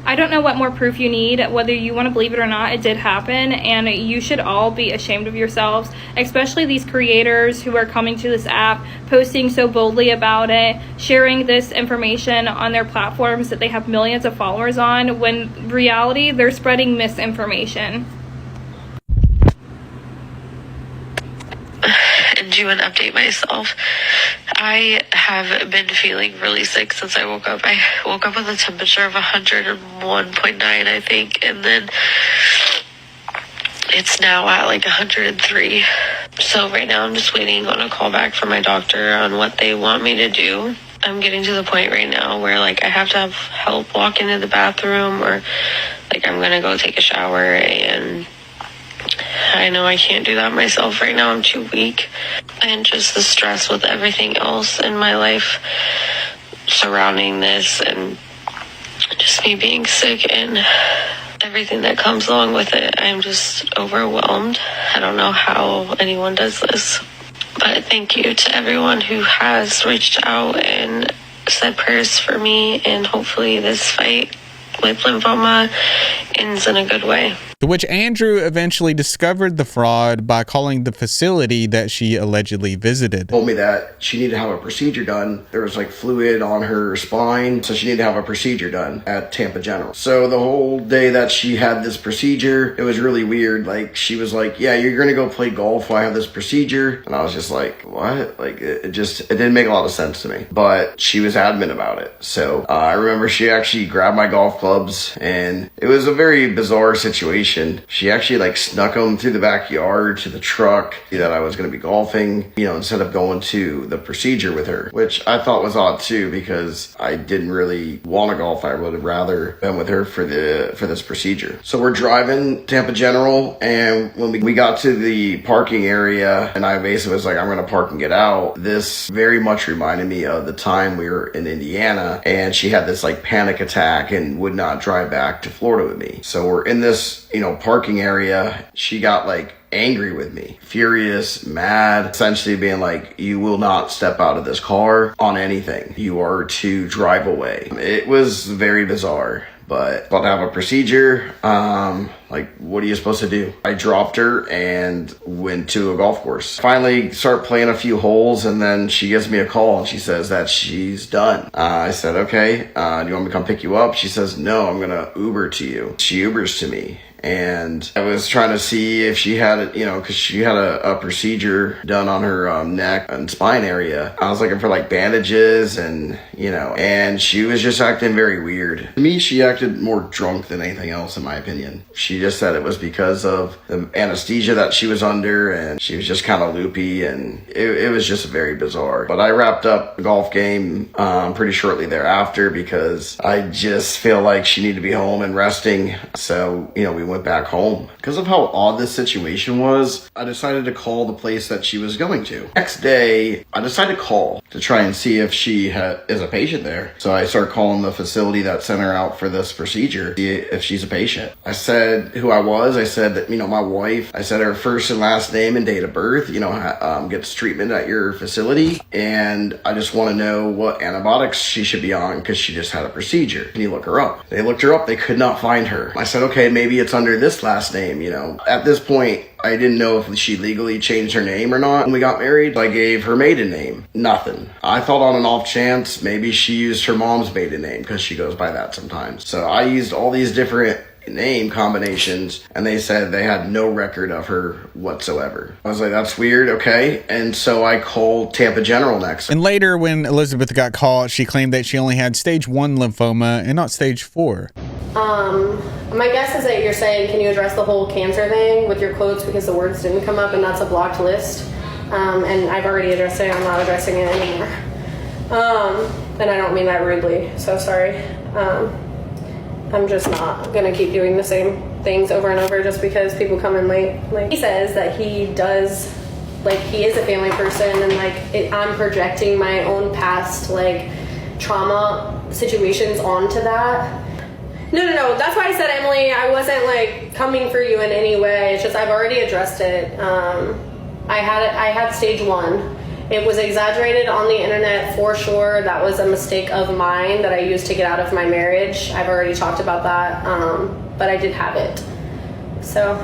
I don't know what more proof you need. Whether you want to believe it or not, it did happen, and you should all be ashamed of yourselves, especially these creators who are coming to this app, posting so boldly about it, sharing this information on their platforms that they have millions of followers on, when in reality they're spreading misinformation. And do an update myself. I have been feeling really sick since I woke up. I woke up with a temperature of 101.9, I think, and then it's now at like 103. So right now I'm just waiting on a call back from my doctor on what they want me to do. I'm getting to the point right now where like I have to have help walk into the bathroom, or like I'm gonna go take a shower, and I know I can't do that myself right now. I'm too weak. And just the stress with everything else in my life surrounding this, and just me being sick and everything that comes along with it. I'm just overwhelmed. I don't know how anyone does this. But thank you to everyone who has reached out and said prayers for me, and hopefully this fight with lymphoma ends in a good way. To which Andrew eventually discovered the fraud by calling the facility that she allegedly visited. Told me that she needed to have a procedure done. There was like fluid on her spine, so she needed to have a procedure done at Tampa General. So the whole day that she had this procedure, it was really weird. Like, she was like, yeah, you're gonna go play golf while I have this procedure. And I was just like, what? Like, it didn't make a lot of sense to me. But she was adamant about it. So I remember she actually grabbed my golf clubs, and it was a very bizarre situation. She actually like snuck them through the backyard to the truck that I was going to be golfing, instead of going to the procedure with her, which I thought was odd too, because I didn't really want to golf. I would have rather been with her for this procedure. So we're driving Tampa General, and when we got to the parking area, and I basically was like, I'm going to park and get out. This very much reminded me of the time we were in Indiana, and she had this like panic attack and would not drive back to Florida with me. So we're in this parking area. She got like angry with me, furious, mad, essentially being like, you will not step out of this car on anything. You are to drive away. It was very bizarre. But about to have a procedure, like, what are you supposed to do? I dropped her and went to a golf course. Finally start playing a few holes, and then she gives me a call and she says that she's done. I said, okay, do you want me to come pick you up? She says, no, I'm gonna Uber to you. She Ubers to me. And I was trying to see if she had, because she had a procedure done on her neck and spine area. I was looking for like bandages and, and she was just acting very weird. To me, she acted more drunk than anything else, in my opinion. She just said it was because of the anesthesia that she was under, and she was just kind of loopy, and it was just very bizarre. But I wrapped up the golf game pretty shortly thereafter, because I just feel like she needed to be home and resting. So, we went back home. Because of how odd this situation was, I decided to call the place that she was going to. Next day, I decided to call to try and see if she is a patient there. So I started calling the facility that sent her out for this procedure, see if she's a patient. I said who I was. I said that, my wife, I said her first and last name and date of birth, gets treatment at your facility. And I just want to know what antibiotics she should be on, because she just had a procedure. Can you look her up? They looked her up. They could not find her. I said, okay, maybe it's under this last name, At this point, I didn't know if she legally changed her name or not when we got married. I gave her maiden name. Nothing. I thought on an off chance, maybe she used her mom's maiden name, because she goes by that sometimes. So I used all these different name combinations, and they said they had no record of her whatsoever. I was like, that's weird, okay. And so I called Tampa General next. And later, when Elizabeth got called, she claimed that she only had stage 1 lymphoma and not stage 4. My guess is that you're saying, can you address the whole cancer thing with your quotes, because the words didn't come up and that's a blocked list. And I've already addressed it. I'm not addressing it anymore. And I don't mean that rudely, so sorry. I'm just not gonna keep doing the same things over and over just because people come in late. Like, he says that he does, like, he is a family person, and like I'm projecting my own past like trauma situations onto that. No, that's why I said, Emily, I wasn't like coming for you in any way. It's just I've already addressed it. I had stage 1. It was exaggerated on the internet for sure. That was a mistake of mine that I used to get out of my marriage. I've already talked about that, but I did have it. So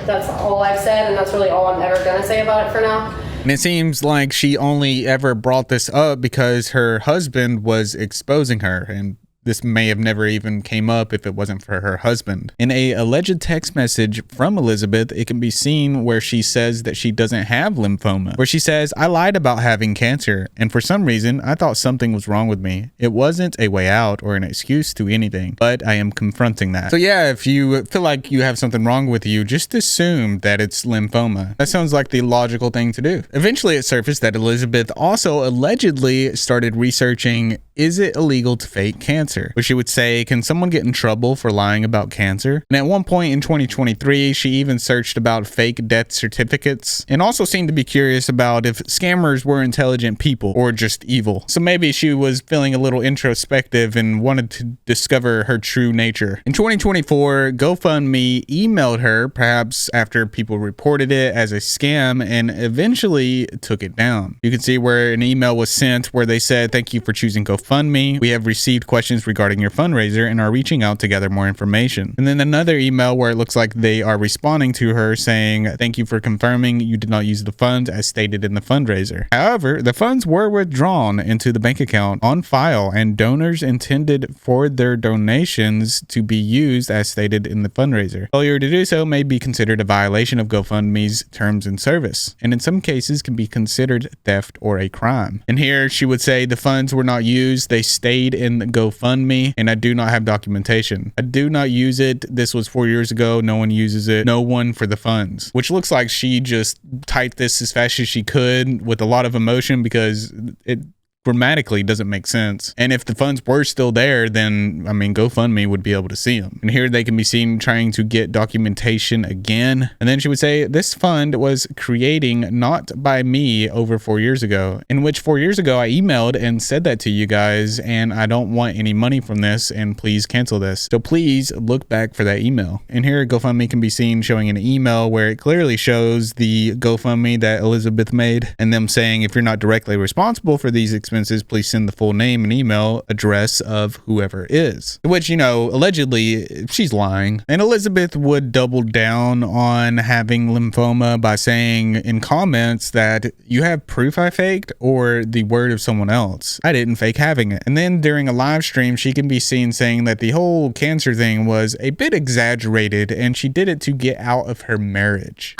that's all I've said, and that's really all I'm ever gonna say about it for now. And it seems like she only ever brought this up because her husband was exposing her, and this may have never even came up if it wasn't for her husband. In a alleged text message from Elizabeth, it can be seen where she says that she doesn't have lymphoma, where she says, "I lied about having cancer, and for some reason, I thought something was wrong with me. It wasn't a way out or an excuse to anything, but I am confronting that." So yeah, if you feel like you have something wrong with you, just assume that it's lymphoma. That sounds like the logical thing to do. Eventually, it surfaced that Elizabeth also allegedly started researching, is it illegal to fake cancer? Where she would say, can someone get in trouble for lying about cancer? And at one point in 2023, she even searched about fake death certificates and also seemed to be curious about if scammers were intelligent people or just evil. So maybe she was feeling a little introspective and wanted to discover her true nature. In 2024, GoFundMe emailed her, perhaps after people reported it as a scam, and eventually took it down. You can see where an email was sent where they said, "Thank you for choosing GoFundMe. We have received questions regarding your fundraiser and are reaching out to gather more information." And then another email where it looks like they are responding to her saying, "Thank you for confirming you did not use the funds as stated in the fundraiser. However, the funds were withdrawn into the bank account on file and donors intended for their donations to be used as stated in the fundraiser. Failure to do so may be considered a violation of GoFundMe's terms and service, and in some cases can be considered theft or a crime." And here she would say the funds were not used, they stayed in the GoFundMe, and I do not have documentation. I do not use it. This was 4 years ago. No one uses it. No one for the funds. Which looks like she just typed this as fast as she could with a lot of emotion because it grammatically doesn't make sense. And if the funds were still there, then I mean GoFundMe would be able to see them. And here they can be seen trying to get documentation again. And then she would say, "This fund was creating not by me over 4 years ago," in which 4 years ago I emailed and said that to you guys, and I don't want any money from this, and please cancel this. So please look back for that email. And here GoFundMe can be seen showing an email where it clearly shows the GoFundMe that Elizabeth made and them saying, "If you're not directly responsible for these expenses, please send the full name and email address of whoever is." Which, you know, allegedly she's lying. And Elizabeth would double down on having lymphoma by saying in comments that you have proof I faked or the word of someone else. I didn't fake having it. And then during a live stream, she can be seen saying that the whole cancer thing was a bit exaggerated and she did it to get out of her marriage.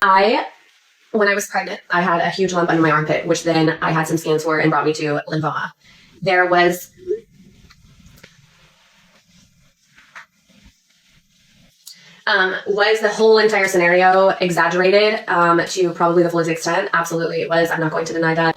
When I was pregnant, I had a huge lump under my armpit, which then I had some scans for and brought me to lymphoma. There was the whole entire scenario exaggerated to probably the fullest extent? Absolutely it was. I'm not going to deny that.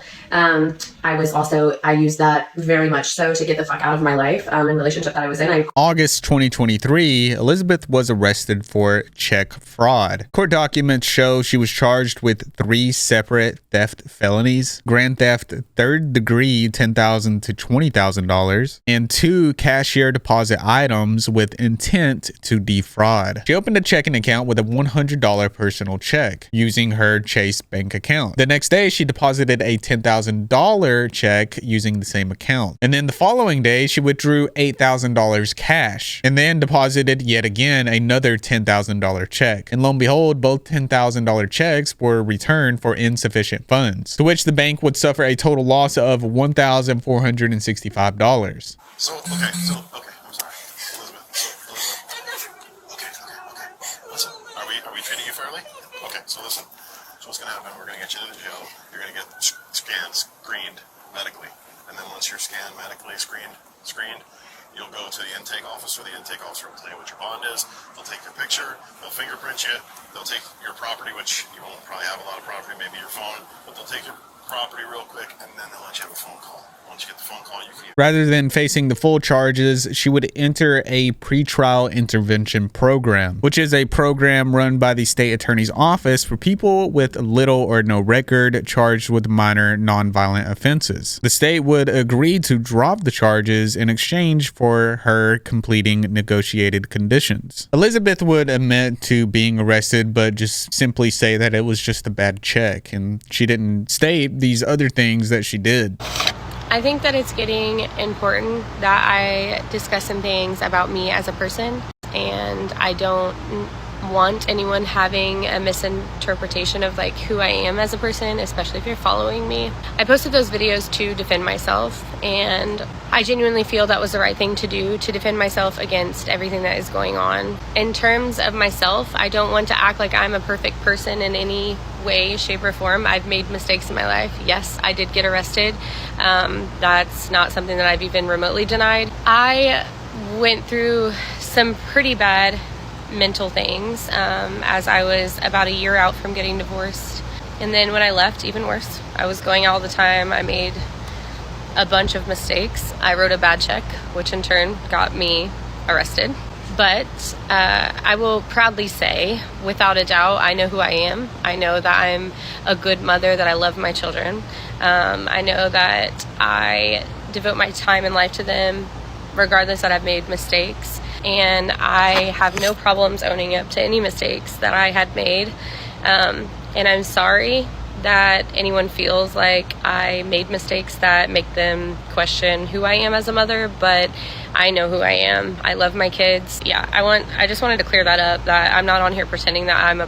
I used that very much so to get the fuck out of my life in the relationship that I was in. August 2023, Elizabeth was arrested for check fraud. Court documents show she was charged with 3 separate theft felonies, grand theft third degree $10,000 to $20,000, and 2 cashier deposit items with intent to defraud. She opened a checking account with a $100 personal check using her Chase bank account. The next day, she deposited a $10,000 check using the same account. And then the following day, she withdrew $8,000 cash and then deposited yet again another $10,000 check. And lo and behold, both $10,000 checks were returned for insufficient funds, to which the bank would suffer a total loss of $1,465. So, okay, I'm sorry. Listen, are we treating you fairly? Okay, so listen. So what's gonna happen? We're gonna get you to the jail. You're gonna get screened medically, and then once you're scanned medically, screened, you'll go to the intake officer. The intake officer will tell you what your bond is. They'll take your picture. They'll fingerprint you. They'll take your property, which you won't probably have a lot of property, maybe your phone, but they'll take your property real quick, and then they'll let you have a phone call. Once you get the phone call, you can Rather than facing the full charges, she would enter a pretrial intervention program, which is a program run by the state attorney's office for people with little or no record charged with minor nonviolent offenses. The state would agree to drop the charges in exchange for her completing negotiated conditions. Elizabeth would admit to being arrested, but just simply say that it was just a bad check, and she didn't state these other things that she did. I think that it's getting important that I discuss some things about me as a person, and I don't want anyone having a misinterpretation of like who I am as a person, especially if you're following me. I posted those videos to defend myself, and I genuinely feel that was the right thing to do, to defend myself against everything that is going on. In terms of myself, I don't want to act like I'm a perfect person in any way, shape, or form. I've made mistakes in my life. Yes, I did get arrested. That's not something that I've even remotely denied. I went through some pretty bad mental things as I was about a year out from getting divorced. And then when I left, even worse. I was going out all the time. I made a bunch of mistakes. I wrote a bad check, which in turn got me arrested. But I will proudly say, without a doubt, I know who I am. I know that I'm a good mother, that I love my children. I know that I devote my time and life to them, regardless that I've made mistakes. And I have no problems owning up to any mistakes that I had made. And I'm sorry that anyone feels like I made mistakes that make them question who I am as a mother, but I know who I am. I love my kids. Yeah, I just wanted to clear that up, that I'm not on here pretending that I'm a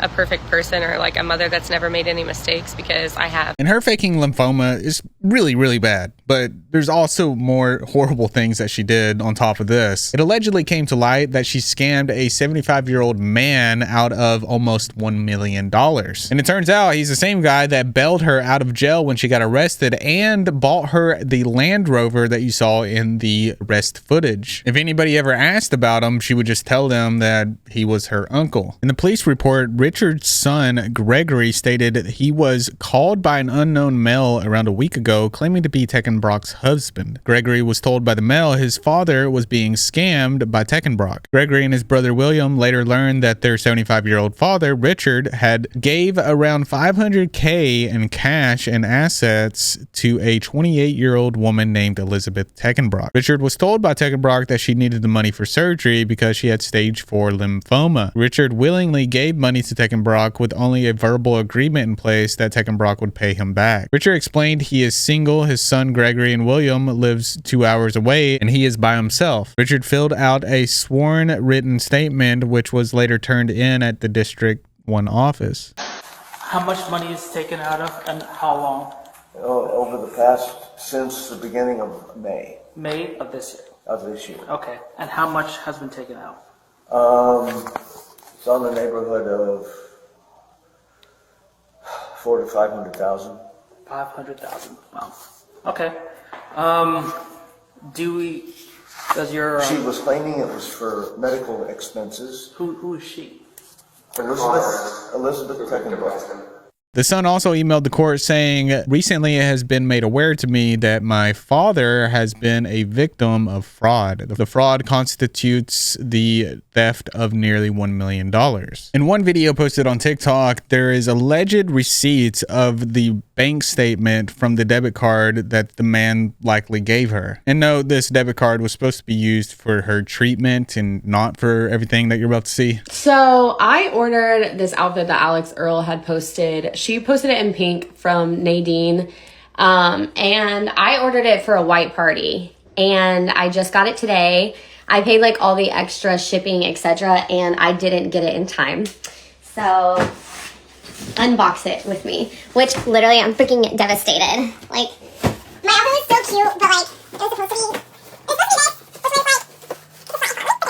perfect person or like a mother that's never made any mistakes, because I have. And her faking lymphoma is really, really bad, but there's also more horrible things that she did on top of this. It allegedly came to light that she scammed a 75-year-old man out of almost $1 million. And it turns out he's the same guy that bailed her out of jail when she got arrested and bought her the Land Rover that you saw in the arrest footage. If anybody ever asked about him, she would just tell them that he was her uncle. In the police report, Richard's son, Gregory, stated that he was called by an unknown male around a week ago claiming to be Teckenbrock's husband. Gregory was told by the male his father was being scammed by Teckenbrock. Gregory and his brother William later learned that their 75-year-old father, Richard, had gave around $500K in cash and assets to a 28-year-old woman named Elizabeth Teckenbrock. Richard was told by Teckenbrock that she needed the money for surgery because she had stage 4 lymphoma. Richard willingly gave money to Teckenbrock with only a verbal agreement in place that Teckenbrock would pay him back. Richard explained he is single, his son Gregory and William lives 2 hours away, and he is by himself. Richard filled out a sworn written statement which was later turned in at the District 1 office. How much money is taken out of and how long? Over the past, since the beginning of May. May of this year? Of this year. Okay. And how much has been taken out? It's on the neighborhood of 400,000 to 500,000. 500,000. Wow. Okay. Does your... She was claiming it was for medical expenses. Who is she? Elizabeth Teckenbrock. The son also emailed the court saying, recently it has been made aware to me that my father has been a victim of fraud. The fraud constitutes the theft of nearly $1 million. In one video posted on TikTok, there is alleged receipts of the bank statement from the debit card that the man likely gave her. And note, this debit card was supposed to be used for her treatment and not for everything that you're about to see. So I ordered this outfit that Alex Earl had posted. She posted it in pink from Nadine. And I ordered it for a white party. And I just got it today. I paid like all the extra shipping, etc. And I didn't get it in time. So unbox it with me. Which literally I'm freaking devastated. Like, my outfit is so cute, but like, it's supposed to be this.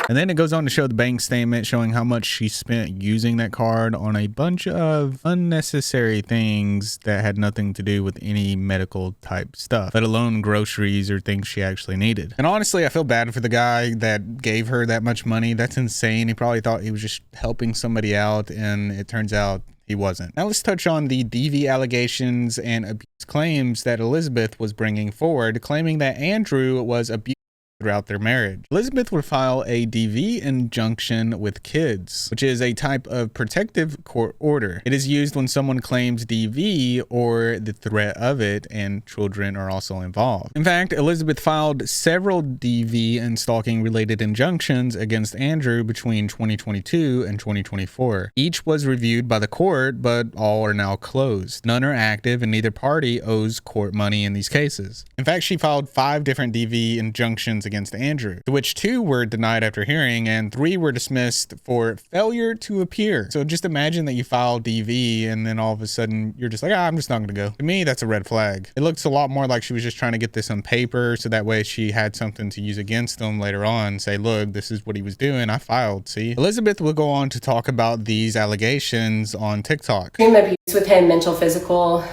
And then it goes on to show the bank statement showing how much she spent using that card on a bunch of unnecessary things that had nothing to do with any medical type stuff, let alone groceries or things she actually needed. And honestly, I feel bad for the guy that gave her that much money. That's insane. He probably thought he was just helping somebody out, and it turns out he wasn't. Now let's touch on the DV allegations and abuse claims that Elizabeth was bringing forward, claiming that Andrew was abused throughout their marriage. Elizabeth would file a DV injunction with kids, which is a type of protective court order. It is used when someone claims DV or the threat of it and children are also involved. In fact, Elizabeth filed several DV and stalking related injunctions against Andrew between 2022 and 2024. Each was reviewed by the court, but all are now closed. None are active and neither party owes court money in these cases. In fact, she filed 5 different DV injunctions against Andrew, to which 2 were denied after hearing and 3 were dismissed for failure to appear. So just imagine that you file DV and then all of a sudden you're just like, I'm just not going to go. To me, that's a red flag. It looks a lot more like she was just trying to get this on paper so that way she had something to use against him later on. Say, look, this is what he was doing. I filed. See, Elizabeth will go on to talk about these allegations on TikTok. Extreme abuse with him, mental, physical.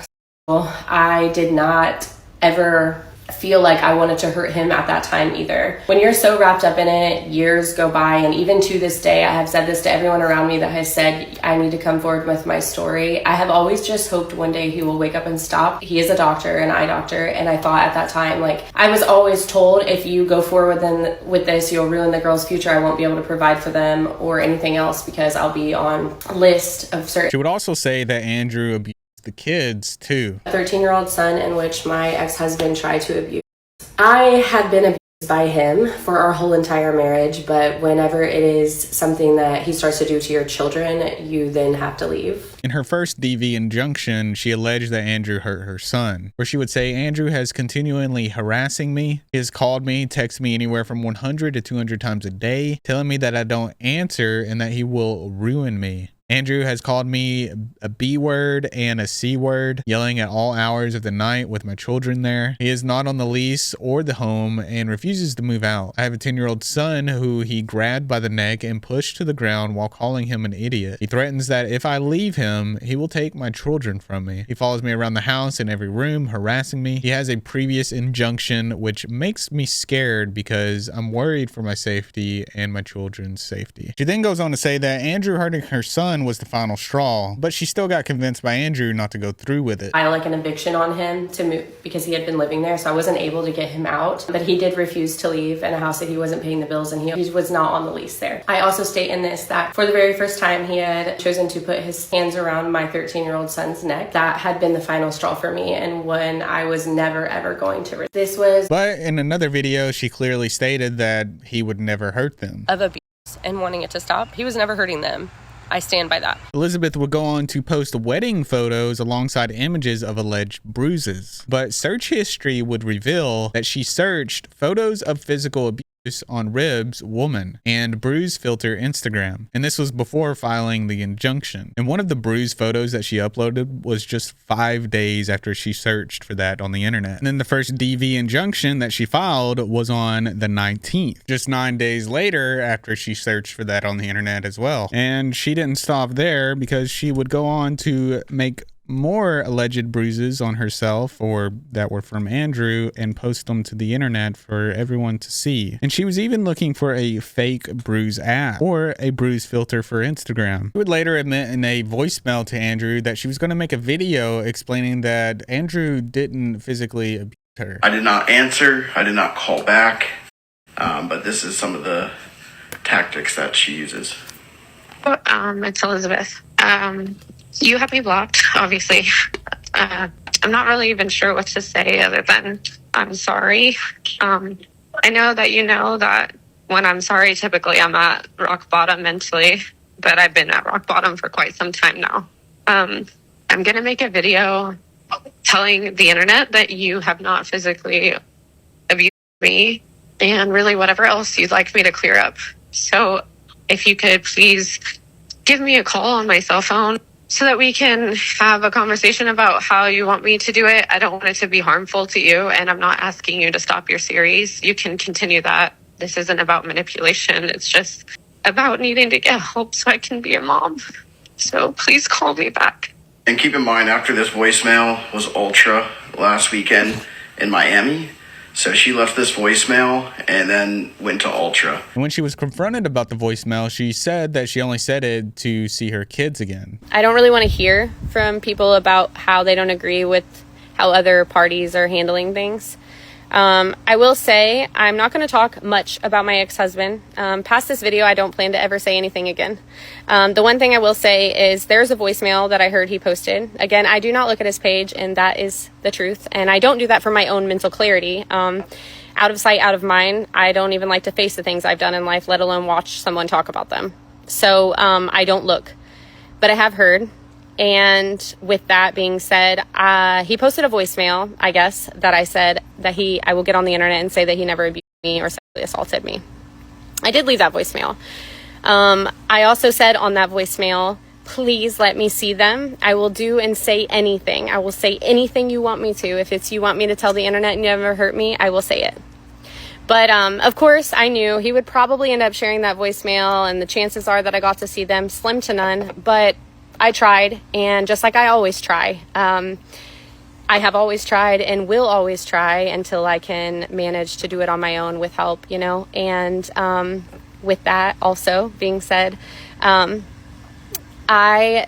I did not ever feel like I wanted to hurt him at that time either. When you're so wrapped up in it, years go by, and even to this day, I have said this to everyone around me that has said I need to come forward with my story. I have always just hoped one day he will wake up and stop. He is a doctor, an eye doctor, and I thought at that time, like, I was always told if you go forward with this, you'll ruin the girl's future. I won't be able to provide for them or anything else because I'll be on a list of certain. She would also say that Andrew abused the kids too. A 13-year-old son in which my ex-husband tried to abuse. I had been abused by him for our whole entire marriage, but whenever it is something that he starts to do to your children, you then have to leave. In her first DV injunction, she alleged that Andrew hurt her son, where she would say, Andrew has continually harassing me. He has called me, texted me anywhere from 100 to 200 times a day, telling me that I don't answer and that he will ruin me. Andrew has called me a B word and a C word, yelling at all hours of the night with my children there. He is not on the lease or the home and refuses to move out. I have a 10-year-old son who he grabbed by the neck and pushed to the ground while calling him an idiot. He threatens that if I leave him, he will take my children from me. He follows me around the house in every room, harassing me. He has a previous injunction, which makes me scared because I'm worried for my safety and my children's safety. She then goes on to say that Andrew hurting her son was the final straw, but she still got convinced by Andrew not to go through with it. I had like an eviction on him to move because he had been living there, so I wasn't able to get him out, but he did refuse to leave in a house that he wasn't paying the bills and he was not on the lease there. I also state in this that for the very first time he had chosen to put his hands around my 13-year-old son's neck. That had been the final straw for me and when I was never ever going to. This was. But in another video, she clearly stated that he would never hurt them. Of abuse and wanting it to stop. He was never hurting them. I stand by that. Elizabeth would go on to post wedding photos alongside images of alleged bruises, but search history would reveal that she searched photos of physical abuse on Ribs woman and bruise filter Instagram, and this was before filing the injunction. And one of the bruise photos that she uploaded was just 5 days after she searched for that on the internet. And then the first DV injunction that she filed was on the 19th, just 9 days later after she searched for that on the internet as well. And she didn't stop there because she would go on to make more alleged bruises on herself or that were from Andrew and post them to the internet for everyone to see. And she was even looking for a fake bruise app or a bruise filter for Instagram. She would later admit in a voicemail to Andrew that she was going to make a video explaining that Andrew didn't physically abuse her. I did not answer. I did not call back. But this is some of the tactics that she uses. It's Elizabeth. You have me blocked, obviously. I'm not really even sure what to say other than I'm sorry. I know that you know that when I'm sorry, typically I'm at rock bottom mentally, but I've been at rock bottom for quite some time now. I'm going to make a video telling the internet that you have not physically abused me and really whatever else you'd like me to clear up. So if you could please give me a call on my cell phone so that we can have a conversation about how you want me to do it. I don't want it to be harmful to you, and I'm not asking you to stop your series. You can continue that. This isn't about manipulation. It's just about needing to get help so I can be a mom. So please call me back. And keep in mind, after this voicemail was Ultra last weekend in Miami, So she left this voicemail and then went to Ultra. And when she was confronted about the voicemail, she said that she only said it to see her kids again. I don't really want to hear from people about how they don't agree with how other parties are handling things. I will say I'm not going to talk much about my ex-husband. Past this video, I don't plan to ever say anything again. The one thing I will say is there's a voicemail that I heard he posted. Again, I do not look at his page, and that is the truth. And I don't do that for my own mental clarity. Out of sight, out of mind. I don't even like to face the things I've done in life, let alone watch someone talk about them. So I don't look. But I have heard. And with that being said, he posted a voicemail, I guess, that I said that I will get on the internet and say that he never abused me or sexually assaulted me. I did leave that voicemail. I also said on that voicemail, please let me see them. I will do and say anything. I will say anything you want me to. If it's you want me to tell the internet you never hurt me, I will say it. But of course, I knew he would probably end up sharing that voicemail, and the chances are that I got to see them slim to none. But I tried, and just like I always try, I have always tried and will always try until I can manage to do it on my own with help, you know. And with that also being said, I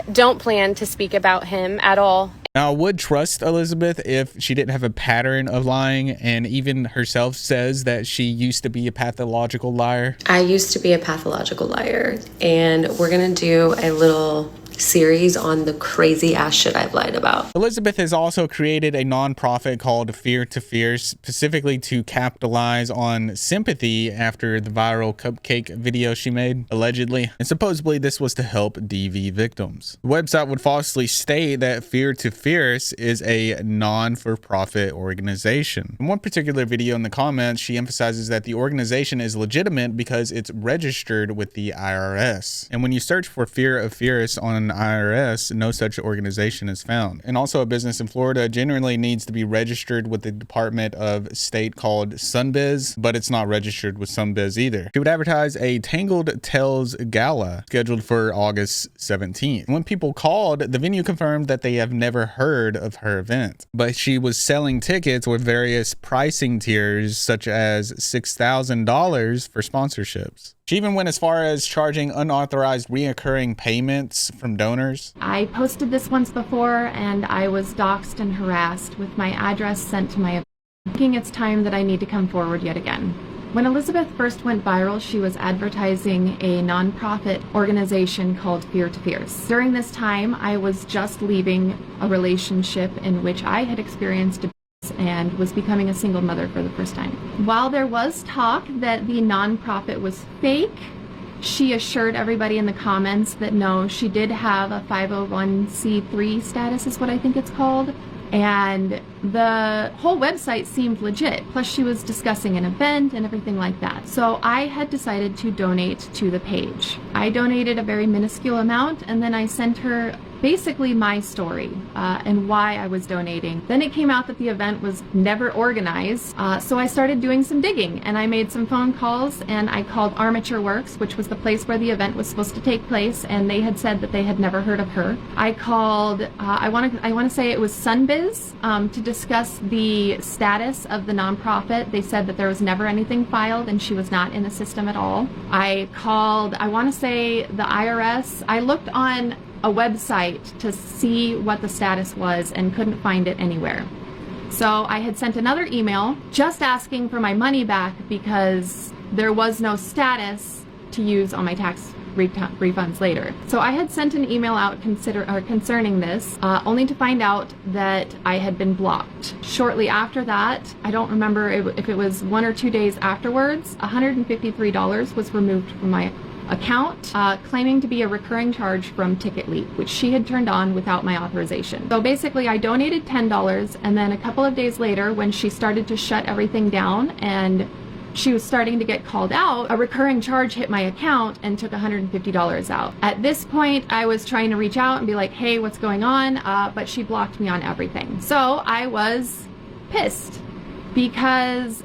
don't plan to speak about him at all. Now, I would trust Elizabeth if she didn't have a pattern of lying, and even herself says that she used to be a pathological liar. I used to be a pathological liar, and we're going to do a little series on the crazy ass shit I've lied about. Elizabeth has also created a nonprofit called Fear to Fierce, specifically to capitalize on sympathy after the viral cupcake video she made, allegedly. And supposedly this was to help DV victims. The website would falsely state that Fear to Fierce is a non-for-profit organization. In one particular video in the comments, she emphasizes that the organization is legitimate because it's registered with the IRS. And when you search for Fear of Fierce on IRS, no such organization is found. And also, a business in Florida generally needs to be registered with the Department of State called Sunbiz, but it's not registered with Sunbiz either. She would advertise a Tangled Tales Gala scheduled for August 17th. When people called, the venue confirmed that they have never heard of her event, but she was selling tickets with various pricing tiers, such as $6,000 for sponsorships. She even went as far as charging unauthorized reoccurring payments from donors. I posted this once before, and I was doxxed and harassed with my address sent to my event, thinking it's time that I need to come forward yet again. When Elizabeth first went viral, she was advertising a nonprofit organization called Fear to Fierce. During this time, I was just leaving a relationship in which I had experienced abuse and was becoming a single mother for the first time. While there was talk that the nonprofit was fake, she assured everybody in the comments that no, she did have a 501c3 status, is what I think it's called. And the whole website seemed legit. Plus she was discussing an event and everything like that. So I had decided to donate to the page. I donated a very minuscule amount, and then I sent her basically my story and why I was donating. Then it came out that the event was never organized, so I started doing some digging, and I made some phone calls, and I called Armature Works, which was the place where the event was supposed to take place, and they had said that they had never heard of her. I called, I want to say it was Sunbiz, to discuss the status of the nonprofit. They said that there was never anything filed, and she was not in the system at all. I called, I want to say the IRS. I looked on a website to see what the status was and couldn't find it anywhere. So I had sent another email just asking for my money back because there was no status to use on my tax refunds later. So I had sent an email out concerning this, only to find out that I had been blocked. Shortly after that, I don't remember if it was 1 or 2 days afterwards, $153 was removed from my account, claiming to be a recurring charge from TicketLeap, which she had turned on without my authorization. So basically I donated $10, and then a couple of days later, when she started to shut everything down and she was starting to get called out, a recurring charge hit my account and took $150 out. At this point, I was trying to reach out and be like, hey, what's going on? But she blocked me on everything. So I was pissed because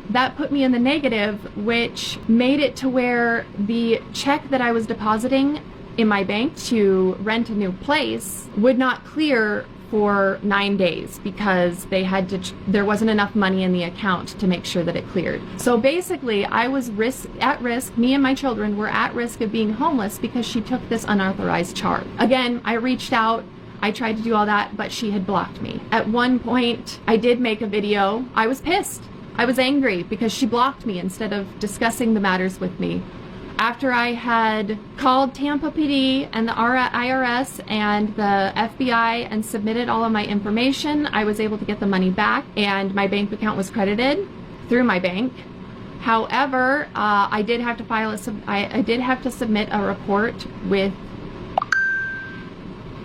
that put me in the negative, which made it to where the check that I was depositing in my bank to rent a new place would not clear for 9 days because there wasn't enough money in the account to make sure that it cleared. So basically, I was at risk, me and my children were at risk of being homeless because she took this unauthorized charge. Again, I reached out, I tried to do all that, but she had blocked me. At one point, I did make a video. I was pissed. I was angry because she blocked me instead of discussing the matters with me. After I had called Tampa PD and the IRS and the FBI and submitted all of my information, I was able to get the money back and my bank account was credited through my bank. However, I did have to submit a report with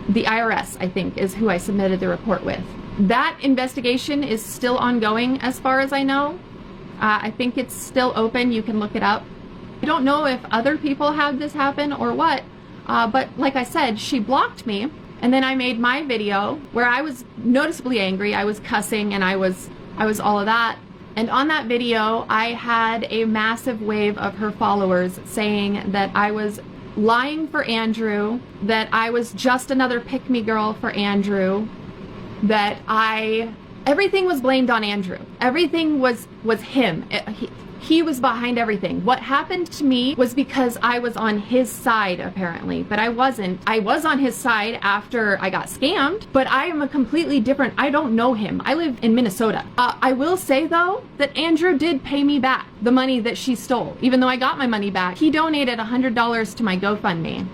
the IRS, I think, is who I submitted the report with. That investigation is still ongoing as far as I know. I think it's still open. You can look it up. I don't know if other people had this happen or what, but like I said, she blocked me, and then I made my video where I was noticeably angry. I was cussing and I was all of that. And on that video, I had a massive wave of her followers saying that I was lying for Andrew, that I was just another pick-me girl for Andrew, that everything was blamed on Andrew. Everything was him. He was behind everything. What happened to me was because I was on his side, apparently, but I wasn't. I was on his side after I got scammed, but I am a completely different, I don't know him. I live in Minnesota. I will say, though, that Andrew did pay me back the money that she stole. Even though I got my money back, he donated $100 to my GoFundMe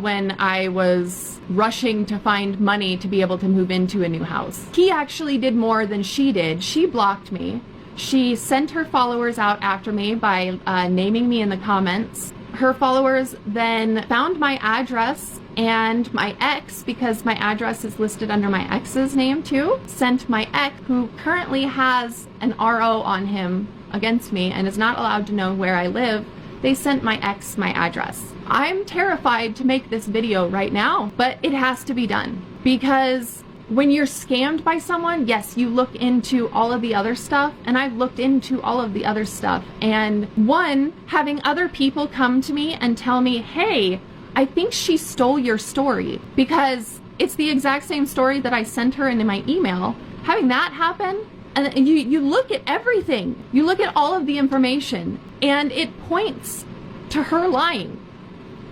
when I was rushing to find money to be able to move into a new house. He actually did more than she did. She blocked me. She sent her followers out after me by naming me in the comments. Her followers then found my address and my ex, because my address is listed under my ex's name too, sent my ex, who currently has an RO on him against me and is not allowed to know where I live. They sent my ex my address. I'm terrified to make this video right now, but it has to be done because when you're scammed by someone, yes, you look into all of the other stuff, and I've looked into all of the other stuff. And one, having other people come to me and tell me, hey, I think she stole your story, because it's the exact same story that I sent her in my email. Having that happen, and you look at everything. You look at all of the information, and it points to her lying.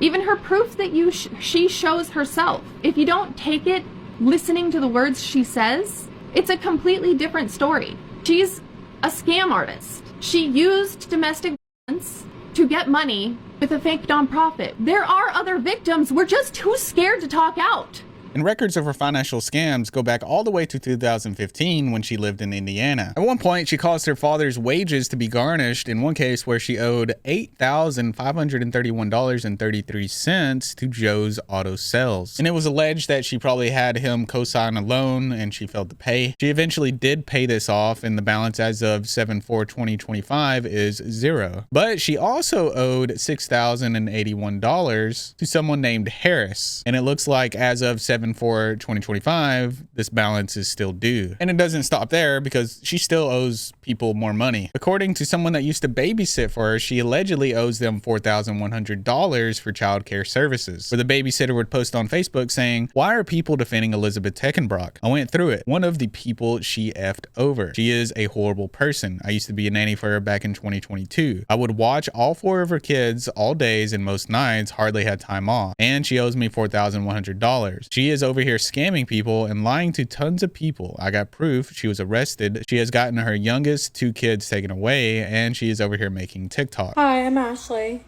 Even her proof that she shows herself. If you don't take it listening to the words she says, it's a completely different story. She's a scam artist. She used domestic violence to get money with a fake nonprofit. There are other victims. We're just too scared to talk out. And records of her financial scams go back all the way to 2015 when she lived in Indiana. At one point, she caused her father's wages to be garnished in one case where she owed $8,531.33 to Joe's Auto Sales. And it was alleged that she probably had him co-sign a loan and she failed to pay. She eventually did pay this off, and the balance as of 7/4/2025 is 0. But she also owed $6,081 to someone named Harris. And it looks like as of 7/4/2025, this balance is still due. And it doesn't stop there, because she still owes people more money. According to someone that used to babysit for her, she allegedly owes them $4,100 for childcare services, where the babysitter would post on Facebook saying, "Why are people defending Elizabeth Teckenbrock? I went through it. One of the people she effed over. She is a horrible person. I used to be a nanny for her back in 2022. I would watch all 4 of her kids all days and most nights, hardly had time off. And she owes me $4,100. She is over here scamming people and lying to tons of people. I got proof. She was arrested. She has gotten her youngest 2 kids taken away, and she is over here making TikTok." Hi, I'm Ashley.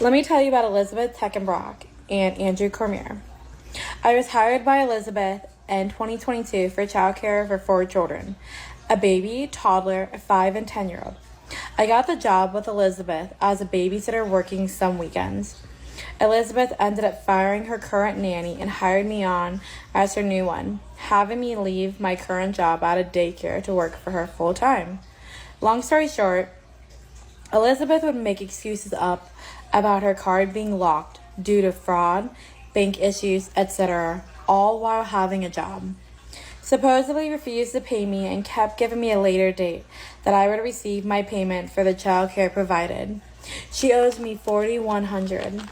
Let me tell you about Elizabeth Teckenbrock and Andrew Cormier. I was hired by Elizabeth in 2022 for childcare for 4 children, a baby, toddler, a 5 and 10-year-old. I got the job with Elizabeth as a babysitter working some weekends. Elizabeth ended up firing her current nanny and hired me on as her new one, having me leave my current job at a daycare to work for her full time. Long story short, Elizabeth would make excuses up about her card being locked due to fraud, bank issues, etc., all while having a job. Supposedly refused to pay me and kept giving me a later date that I would receive my payment for the child care provided. She owes me $4,100.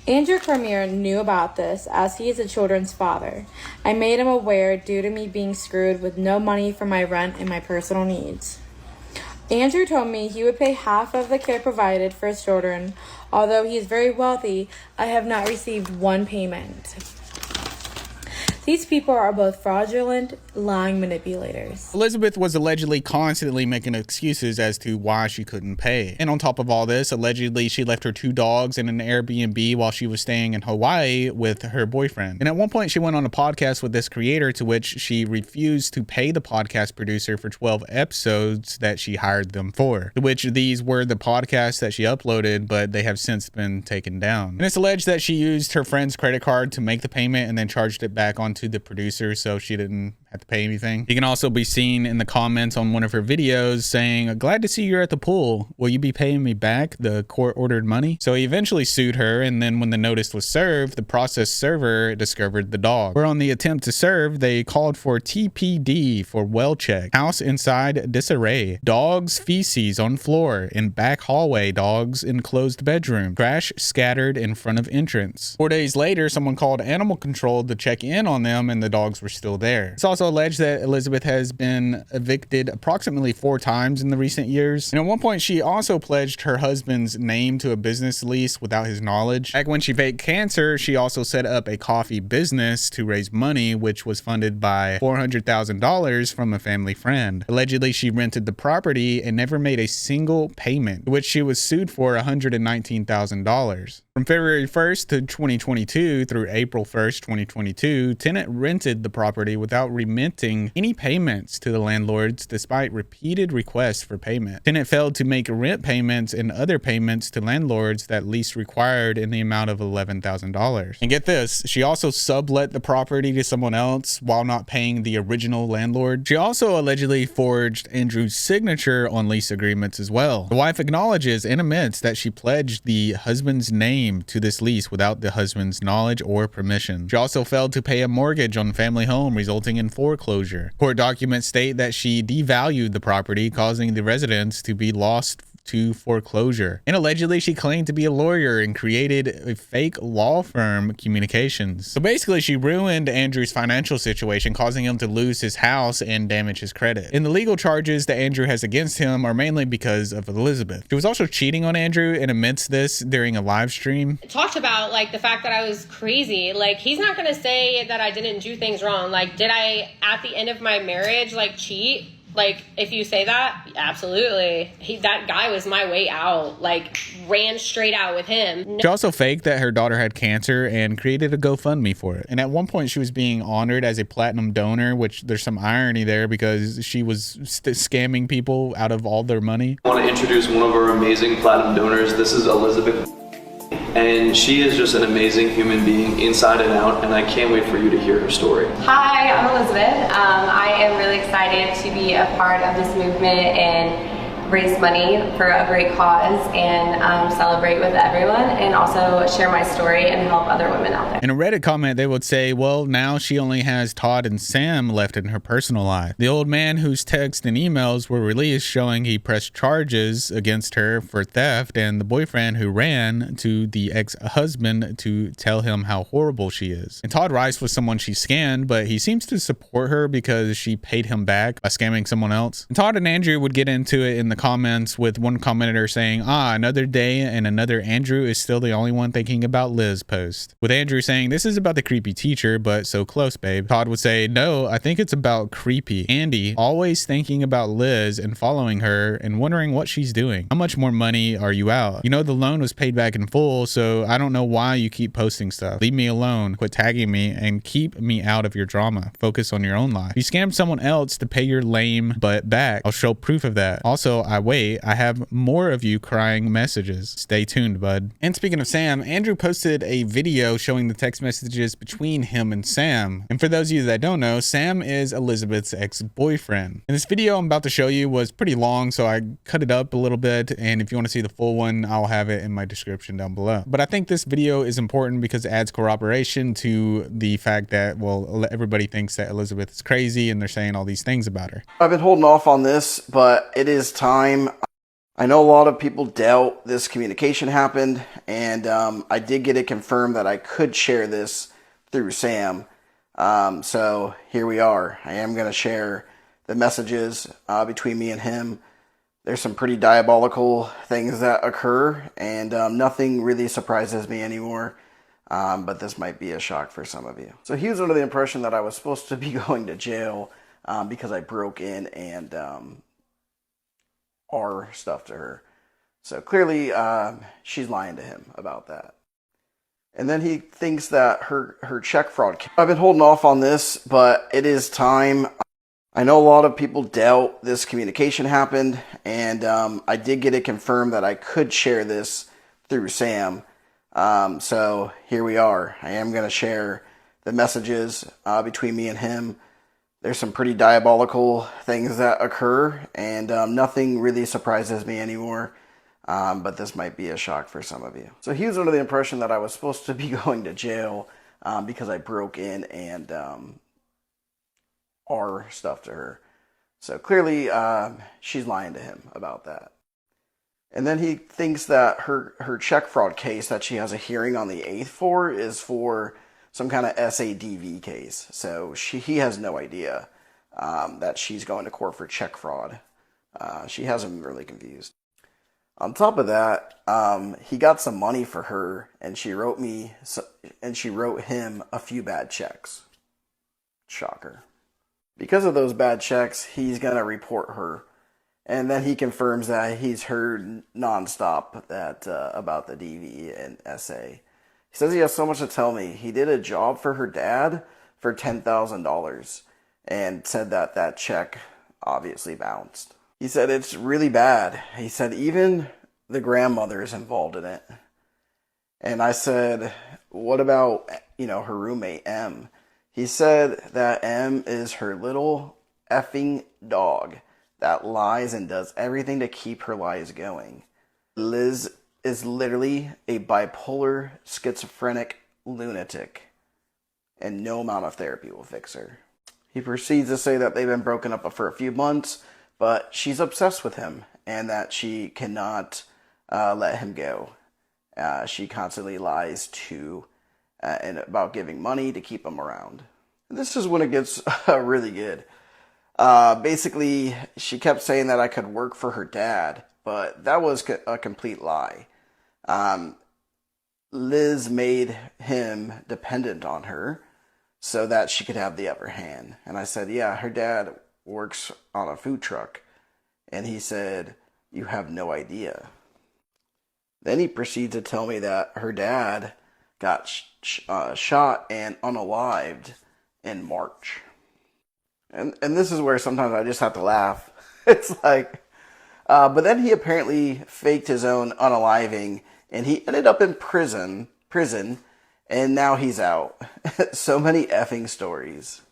Andrew Cormier knew about this as he is a children's father. I made him aware due to me being screwed with no money for my rent and my personal needs. Andrew told me he would pay half of the care provided for his children. Although he is very wealthy, I have not received one payment. These people are both fraudulent, lying manipulators. Elizabeth was allegedly constantly making excuses as to why she couldn't pay. And on top of all this, allegedly she left her 2 dogs in an Airbnb while she was staying in Hawaii with her boyfriend. And at one point she went on a podcast with this creator to which she refused to pay the podcast producer for 12 episodes that she hired them for. To which these were the podcasts that she uploaded, but they have since been taken down. And it's alleged that she used her friend's credit card to make the payment and then charged it back on to the producer so she didn't have to pay anything. You can also be seen in the comments on one of her videos saying, "Glad to see you're at the pool. Will you be paying me back the court-ordered money?" So he eventually sued her, and then when the notice was served, the process server discovered the dog. Where on the attempt to serve, they called for TPD for well check. House inside disarray. Dogs feces on floor. In back hallway, dogs in closed bedroom. Trash scattered in front of entrance. 4 days later, someone called animal control to check in on them, and the dogs were still there. It's also alleged that Elizabeth has been evicted approximately 4 times in the recent years. And at one point, she also pledged her husband's name to a business lease without his knowledge. Back when she faked cancer, she also set up a coffee business to raise money, which was funded by $400,000 from a family friend. Allegedly, she rented the property and never made a single payment, which she was sued for $119,000. From February 1st to 2022 through April 1st, 2022, tenant rented the property without remitting any payments to the landlords despite repeated requests for payment. Tenant failed to make rent payments and other payments to landlords that lease required in the amount of $11,000. And get this, she also sublet the property to someone else while not paying the original landlord. She also allegedly forged Andrew's signature on lease agreements as well. The wife acknowledges and admits that she pledged the husband's name to this lease without the husband's knowledge or permission. She also failed to pay a mortgage on family home, resulting in foreclosure. Court documents state that she devalued the property, causing the residents to be lost to foreclosure. And allegedly she claimed to be a lawyer and created a fake law firm Communications. So basically she ruined Andrew's financial situation, causing him to lose his house and damage his credit. And the legal charges that Andrew has against him are mainly because of Elizabeth. She was also cheating on Andrew and admits this during a live stream. Talked about like the fact that I was crazy. Like he's not gonna say that I didn't do things wrong. Like did I at the end of my marriage like cheat? Like, if you say that, absolutely. That guy was my way out. Like, ran straight out with him. She also faked that her daughter had cancer and created a GoFundMe for it. And at one point, she was being honored as a platinum donor, which there's some irony there because she was scamming people out of all their money. I want to introduce one of our amazing platinum donors. This is Elizabeth. And she is just an amazing human being inside and out, and I can't wait for you to hear her story. Hi, I'm Elizabeth. I am really excited to be a part of this movement and raise money for a great cause and celebrate with everyone and also share my story and help other women out there. In a Reddit comment, they would say, well, now she only has Todd and Sam left in her personal life. The old man whose texts and emails were released showing he pressed charges against her for theft, and the boyfriend who ran to the ex-husband to tell him how horrible she is. And Todd Rice was someone she scammed, but he seems to support her because she paid him back by scamming someone else. And Todd and Andrew would get into it in the comments, with one commenter saying, another day and another Andrew is still the only one thinking about Liz post. With Andrew saying, this is about the creepy teacher, but so close, babe. Todd would say, no, I think it's about creepy Andy, always thinking about Liz and following her and wondering what she's doing. How much more money are you out? You know, the loan was paid back in full, so I don't know why you keep posting stuff. Leave me alone, quit tagging me, and keep me out of your drama. Focus on your own life. You scammed someone else to pay your lame butt back. I'll show proof of that. Also, I have more of you crying messages. Stay tuned, bud. And speaking of Sam, Andrew posted a video showing the text messages between him and Sam. And for those of you that don't know, Sam is Elizabeth's ex-boyfriend. And this video I'm about to show you was pretty long, so I cut it up a little bit. And if you want to see the full one, I'll have it in my description down below. But I think this video is important because it adds corroboration to the fact that, well, everybody thinks that Elizabeth is crazy and they're saying all these things about her. I've been holding off on this, but it is time. I know a lot of people doubt this communication happened, and I did get it confirmed that I could share this through Sam. So here we are. I am going to share the messages between me and him. There's some pretty diabolical things that occur, and nothing really surprises me anymore. But this might be a shock for some of you. So he was under the impression that I was supposed to be going to jail because I broke in and our stuff to her. So clearly she's lying to him about that. And then he thinks that her check fraud. I've been holding off on this, but it is time. I know a lot of people doubt this communication happened, and I did get it confirmed that I could share this through Sam. So here we are. I am going to share the messages between me and him. There's some pretty diabolical things that occur, and nothing really surprises me anymore. But this might be a shock for some of you. So he was under the impression that I was supposed to be going to jail because I broke in and our stuff to her. So clearly she's lying to him about that. And then he thinks that her check fraud case that she has a hearing on the 8th for is for some kind of SADV case. So he has no idea that she's going to court for check fraud. She has him really confused. On top of that, he got some money for her, and she wrote him a few bad checks. Shocker. Because of those bad checks, he's gonna report her, and then he confirms that he's heard nonstop that about the DV and SA. He says he has so much to tell me. He did a job for her dad for $10,000, and said that check obviously bounced. He said it's really bad. He said even the grandmother is involved in it. And I said, what about, her roommate, M? He said that M is her little effing dog that lies and does everything to keep her lies going. Liz is literally a bipolar, schizophrenic lunatic, and no amount of therapy will fix her. He proceeds to say that they've been broken up for a few months, but she's obsessed with him, and that she cannot let him go. She constantly lies and about giving money to keep him around. This is when it gets really good. Basically, she kept saying that I could work for her dad, but that was a complete lie. Liz made him dependent on her so that she could have the upper hand. And I said, yeah, her dad works on a food truck. And he said, you have no idea. Then he proceeded to tell me that her dad got shot and unalived in March. And this is where sometimes I just have to laugh. It's like, but then he apparently faked his own unaliving, and he ended up in prison, and now he's out. So many effing stories.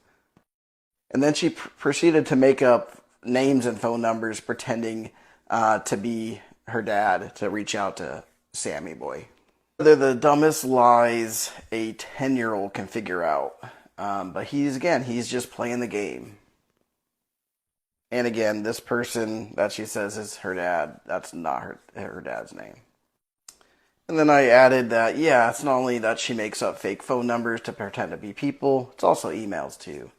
And then she proceeded to make up names and phone numbers pretending to be her dad to reach out to Sammy Boy. They're the dumbest lies a 10-year-old can figure out. But he's just playing the game. And again, this person that she says is her dad, that's not her dad's name. And then I added that, yeah, it's not only that she makes up fake phone numbers to pretend to be people, it's also emails too.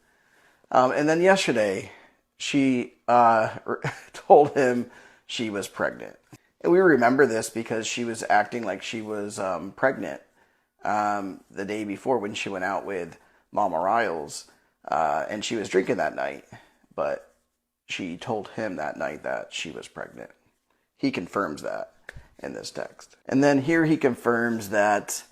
And then yesterday, she told him she was pregnant. And we remember this because she was acting like she was pregnant the day before when she went out with Mama Riles. And she was drinking that night. But she told him that night that she was pregnant. He confirms that in this text. And then here he confirms that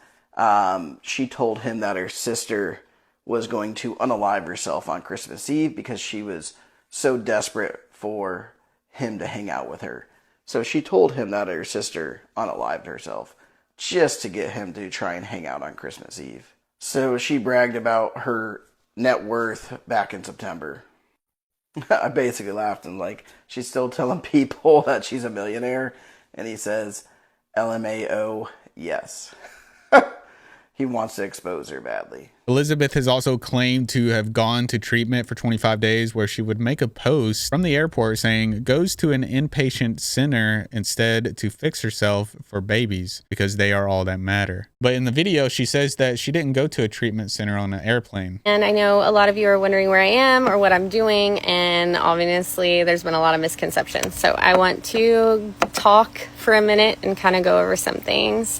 she told him that her sister was going to unalive herself on Christmas Eve because she was so desperate for him to hang out with her. So she told him that her sister unalived herself just to get him to try and hang out on Christmas Eve. So she bragged about her net worth back in September. I basically laughed and she's still telling people that she's a millionaire. And he says, LMAO, yes. He wants to expose her badly. Elizabeth has also claimed to have gone to treatment for 25 days where she would make a post from the airport saying goes to an inpatient center instead to fix herself for babies because they are all that matter. But in the video, she says that she didn't go to a treatment center on an airplane. And I know a lot of you are wondering where I am or what I'm doing, and obviously there's been a lot of misconceptions. So I want to talk for a minute and kind of go over some things.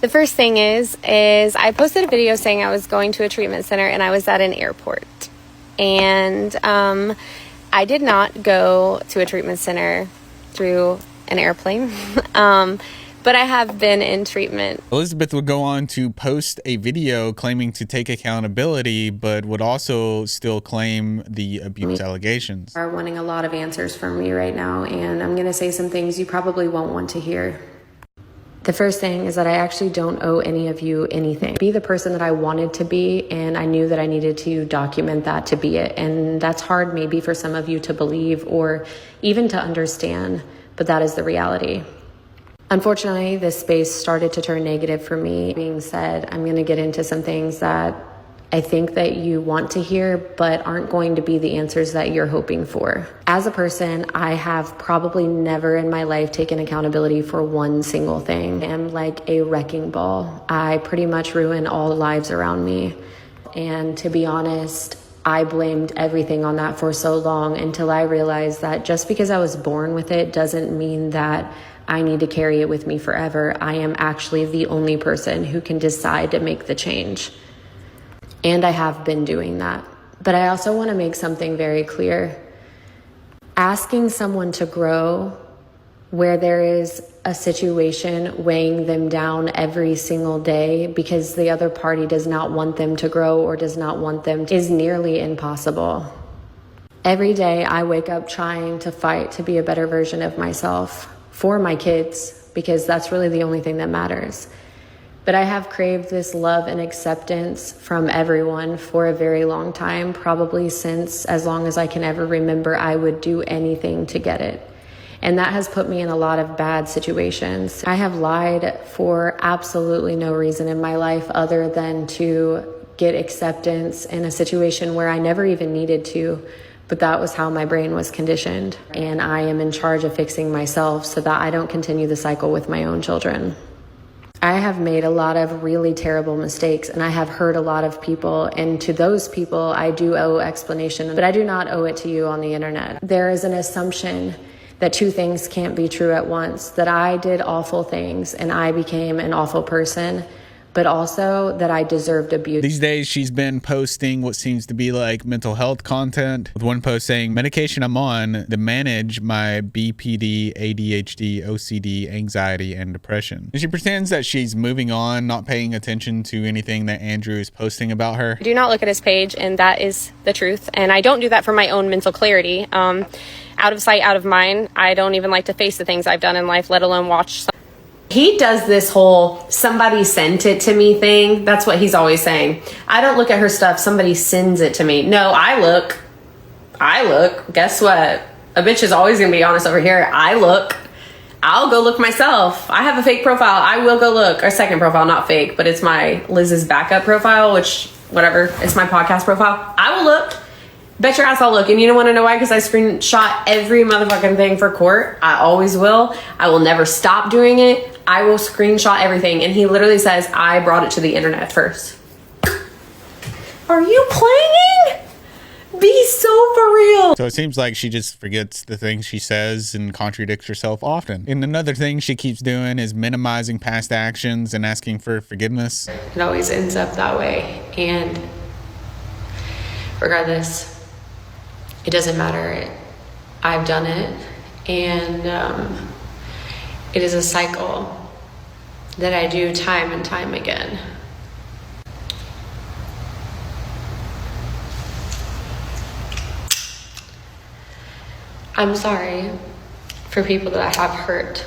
The first thing is I posted a video saying I was going to a treatment center and I was at an airport. And I did not go to a treatment center through an airplane. But I have been in treatment. Elizabeth would go on to post a video claiming to take accountability, but would also still claim the abuse allegations. Are wanting a lot of answers from me right now, and I'm going to say some things you probably won't want to hear. The first thing is that I actually don't owe any of you anything. Be the person that I wanted to be, and I knew that I needed to document that to be it. And that's hard maybe for some of you to believe or even to understand, but that is the reality. Unfortunately, this space started to turn negative for me. Being said, I'm going to get into some things that I think that you want to hear, but aren't going to be the answers that you're hoping for. As a person, I have probably never in my life taken accountability for one single thing. I am like a wrecking ball. I pretty much ruin all the lives around me. And to be honest, I blamed everything on that for so long until I realized that just because I was born with it doesn't mean that I need to carry it with me forever. I am actually the only person who can decide to make the change. And I have been doing that. But I also want to make something very clear. Asking someone to grow where there is a situation weighing them down every single day because the other party does not want them to grow or does not want them to, is nearly impossible. Every day I wake up trying to fight to be a better version of myself for my kids, because that's really the only thing that matters. But I have craved this love and acceptance from everyone for a very long time, probably since as long as I can ever remember. I would do anything to get it. And that has put me in a lot of bad situations. I have lied for absolutely no reason in my life other than to get acceptance in a situation where I never even needed to. But that was how my brain was conditioned. And I am in charge of fixing myself so that I don't continue the cycle with my own children. I have made a lot of really terrible mistakes, and I have hurt a lot of people, and to those people I do owe explanation, but I do not owe it to you on the internet. There is an assumption that two things can't be true at once, that I did awful things and I became an awful person, but also that I deserved abuse. These days, she's been posting what seems to be like mental health content, with one post saying, medication I'm on to manage my BPD, ADHD, OCD, anxiety, and depression. And she pretends that she's moving on, not paying attention to anything that Andrew is posting about her. Do not look at his page, and that is the truth. And I don't do that for my own mental clarity. Out of sight, out of mind. I don't even like to face the things I've done in life, let alone watch some. He does this whole somebody sent it to me thing. That's what he's always saying. I don't look at her stuff. Somebody sends it to me. No, I look. Guess what? A bitch is always going to be honest over here. I look. I'll go look myself. I have a fake profile. I will go look. A second profile, not fake, but it's my Liz's backup profile, which whatever. It's my podcast profile. I will look. Bet your ass I'll look. And you don't want to know why? Because I screenshot every motherfucking thing for court. I always will. I will never stop doing it. I will screenshot everything. And he literally says, I brought it to the internet first. Are you playing? Be so for real. So it seems like she just forgets the things she says and contradicts herself often. And another thing she keeps doing is minimizing past actions and asking for forgiveness. It always ends up that way. And regardless, it doesn't matter. I've done it. And it is a cycle that I do time and time again. I'm sorry for people that I have hurt.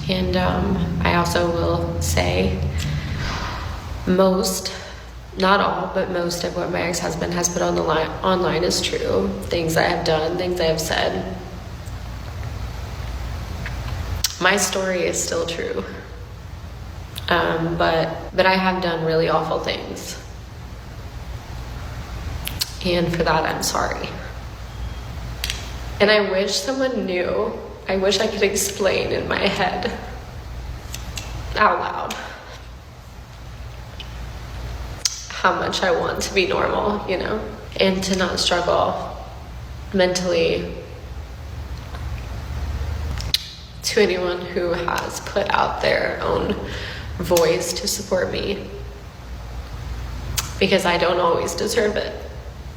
And I also will say most, not all, but most of what my ex-husband has put on the line online is true. Things I have done, things I have said. My story is still true. But I have done really awful things. And for that, I'm sorry. And I wish someone knew. I wish I could explain in my head out loud how much I want to be normal, you know, and to not struggle mentally. To anyone who has put out their own voice to support me, because I don't always deserve it.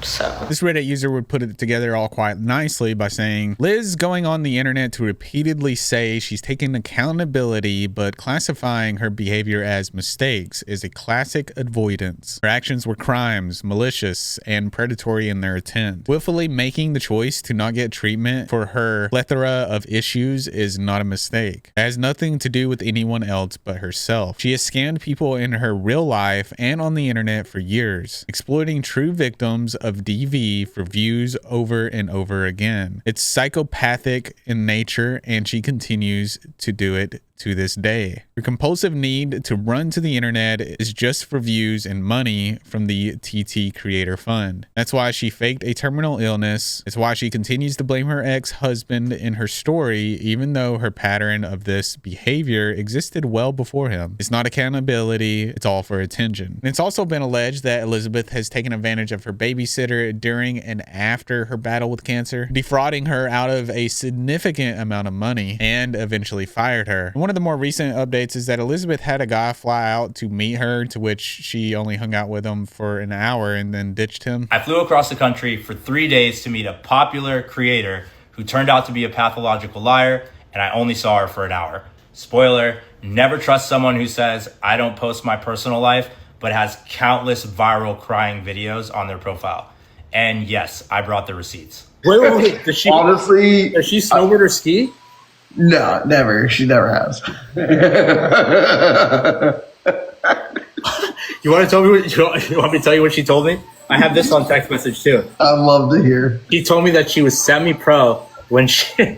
So this Reddit user would put it together all quite nicely by saying, Liz going on the internet to repeatedly say she's taking accountability, but classifying her behavior as mistakes is a classic avoidance. Her actions were crimes, malicious, and predatory in their intent. Willfully making the choice to not get treatment for her plethora of issues is not a mistake. It has nothing to do with anyone else but herself. She has scammed people in her real life and on the internet for years, exploiting true victims of DV for views over and over again. It's psychopathic in nature, and she continues to do it to this day. Her compulsive need to run to the internet is just for views and money from the TT Creator Fund. That's why she faked a terminal illness. It's why she continues to blame her ex-husband in her story, even though her pattern of this behavior existed well before him. It's not accountability, it's all for attention. And it's also been alleged that Elizabeth has taken advantage of her babysitter during and after her battle with cancer, defrauding her out of a significant amount of money, and eventually fired her. One of the more recent updates is that Elizabeth had a guy fly out to meet her, to which she only hung out with him for an hour and then ditched him. I flew across the country for 3 days to meet a popular creator who turned out to be a pathological liar, and I only saw her for an hour. Spoiler, never trust someone who says, I don't post my personal life, but has countless viral crying videos on their profile. And yes, I brought the receipts. Wait. Does she snowboard or ski? No, never. She never has. You want to tell me you want me to tell you what she told me? I have this on text message too. I'd love to hear. She told me that she was semi-pro when she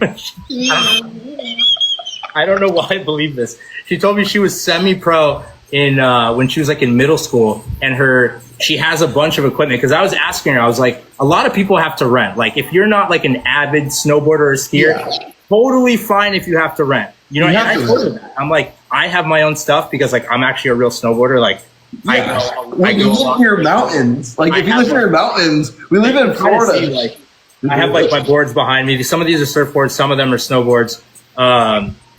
I don't know why I believe this. She told me she was semi-pro in when she was like in middle school, and she has a bunch of equipment. Because I was asking her, I was like, a lot of people have to rent. Like if you're not like an avid snowboarder or skier, totally fine if you have to rent. You know, and I told her that. I'm like, I have my own stuff because like I'm actually a real snowboarder. Like I go live near mountains. Like if you live near mountains, we live in Florida. I have like my boards behind me. Some of these are surfboards, some of them are snowboards.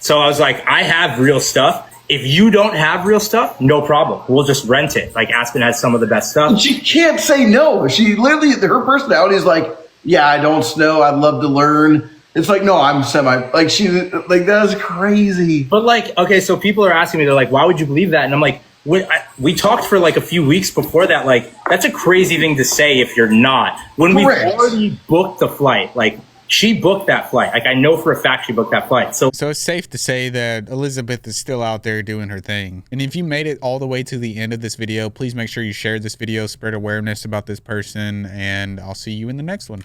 So I was like, I have real stuff. If you don't have real stuff, no problem. We'll just rent it. Like Aspen has some of the best stuff. She can't say no. She literally, her personality is like, yeah, I don't snow. I'd love to learn. It's like, no, I'm like that is crazy. But like, okay, so people are asking me, they're like, why would you believe that? And I'm like, we talked for like a few weeks before that. Like, that's a crazy thing to say if you're not. When we've already booked the flight, like she booked that flight. Like I know for a fact she booked that flight. So it's safe to say that Elizabeth is still out there doing her thing. And if you made it all the way to the end of this video, please make sure you share this video, spread awareness about this person, and I'll see you in the next one.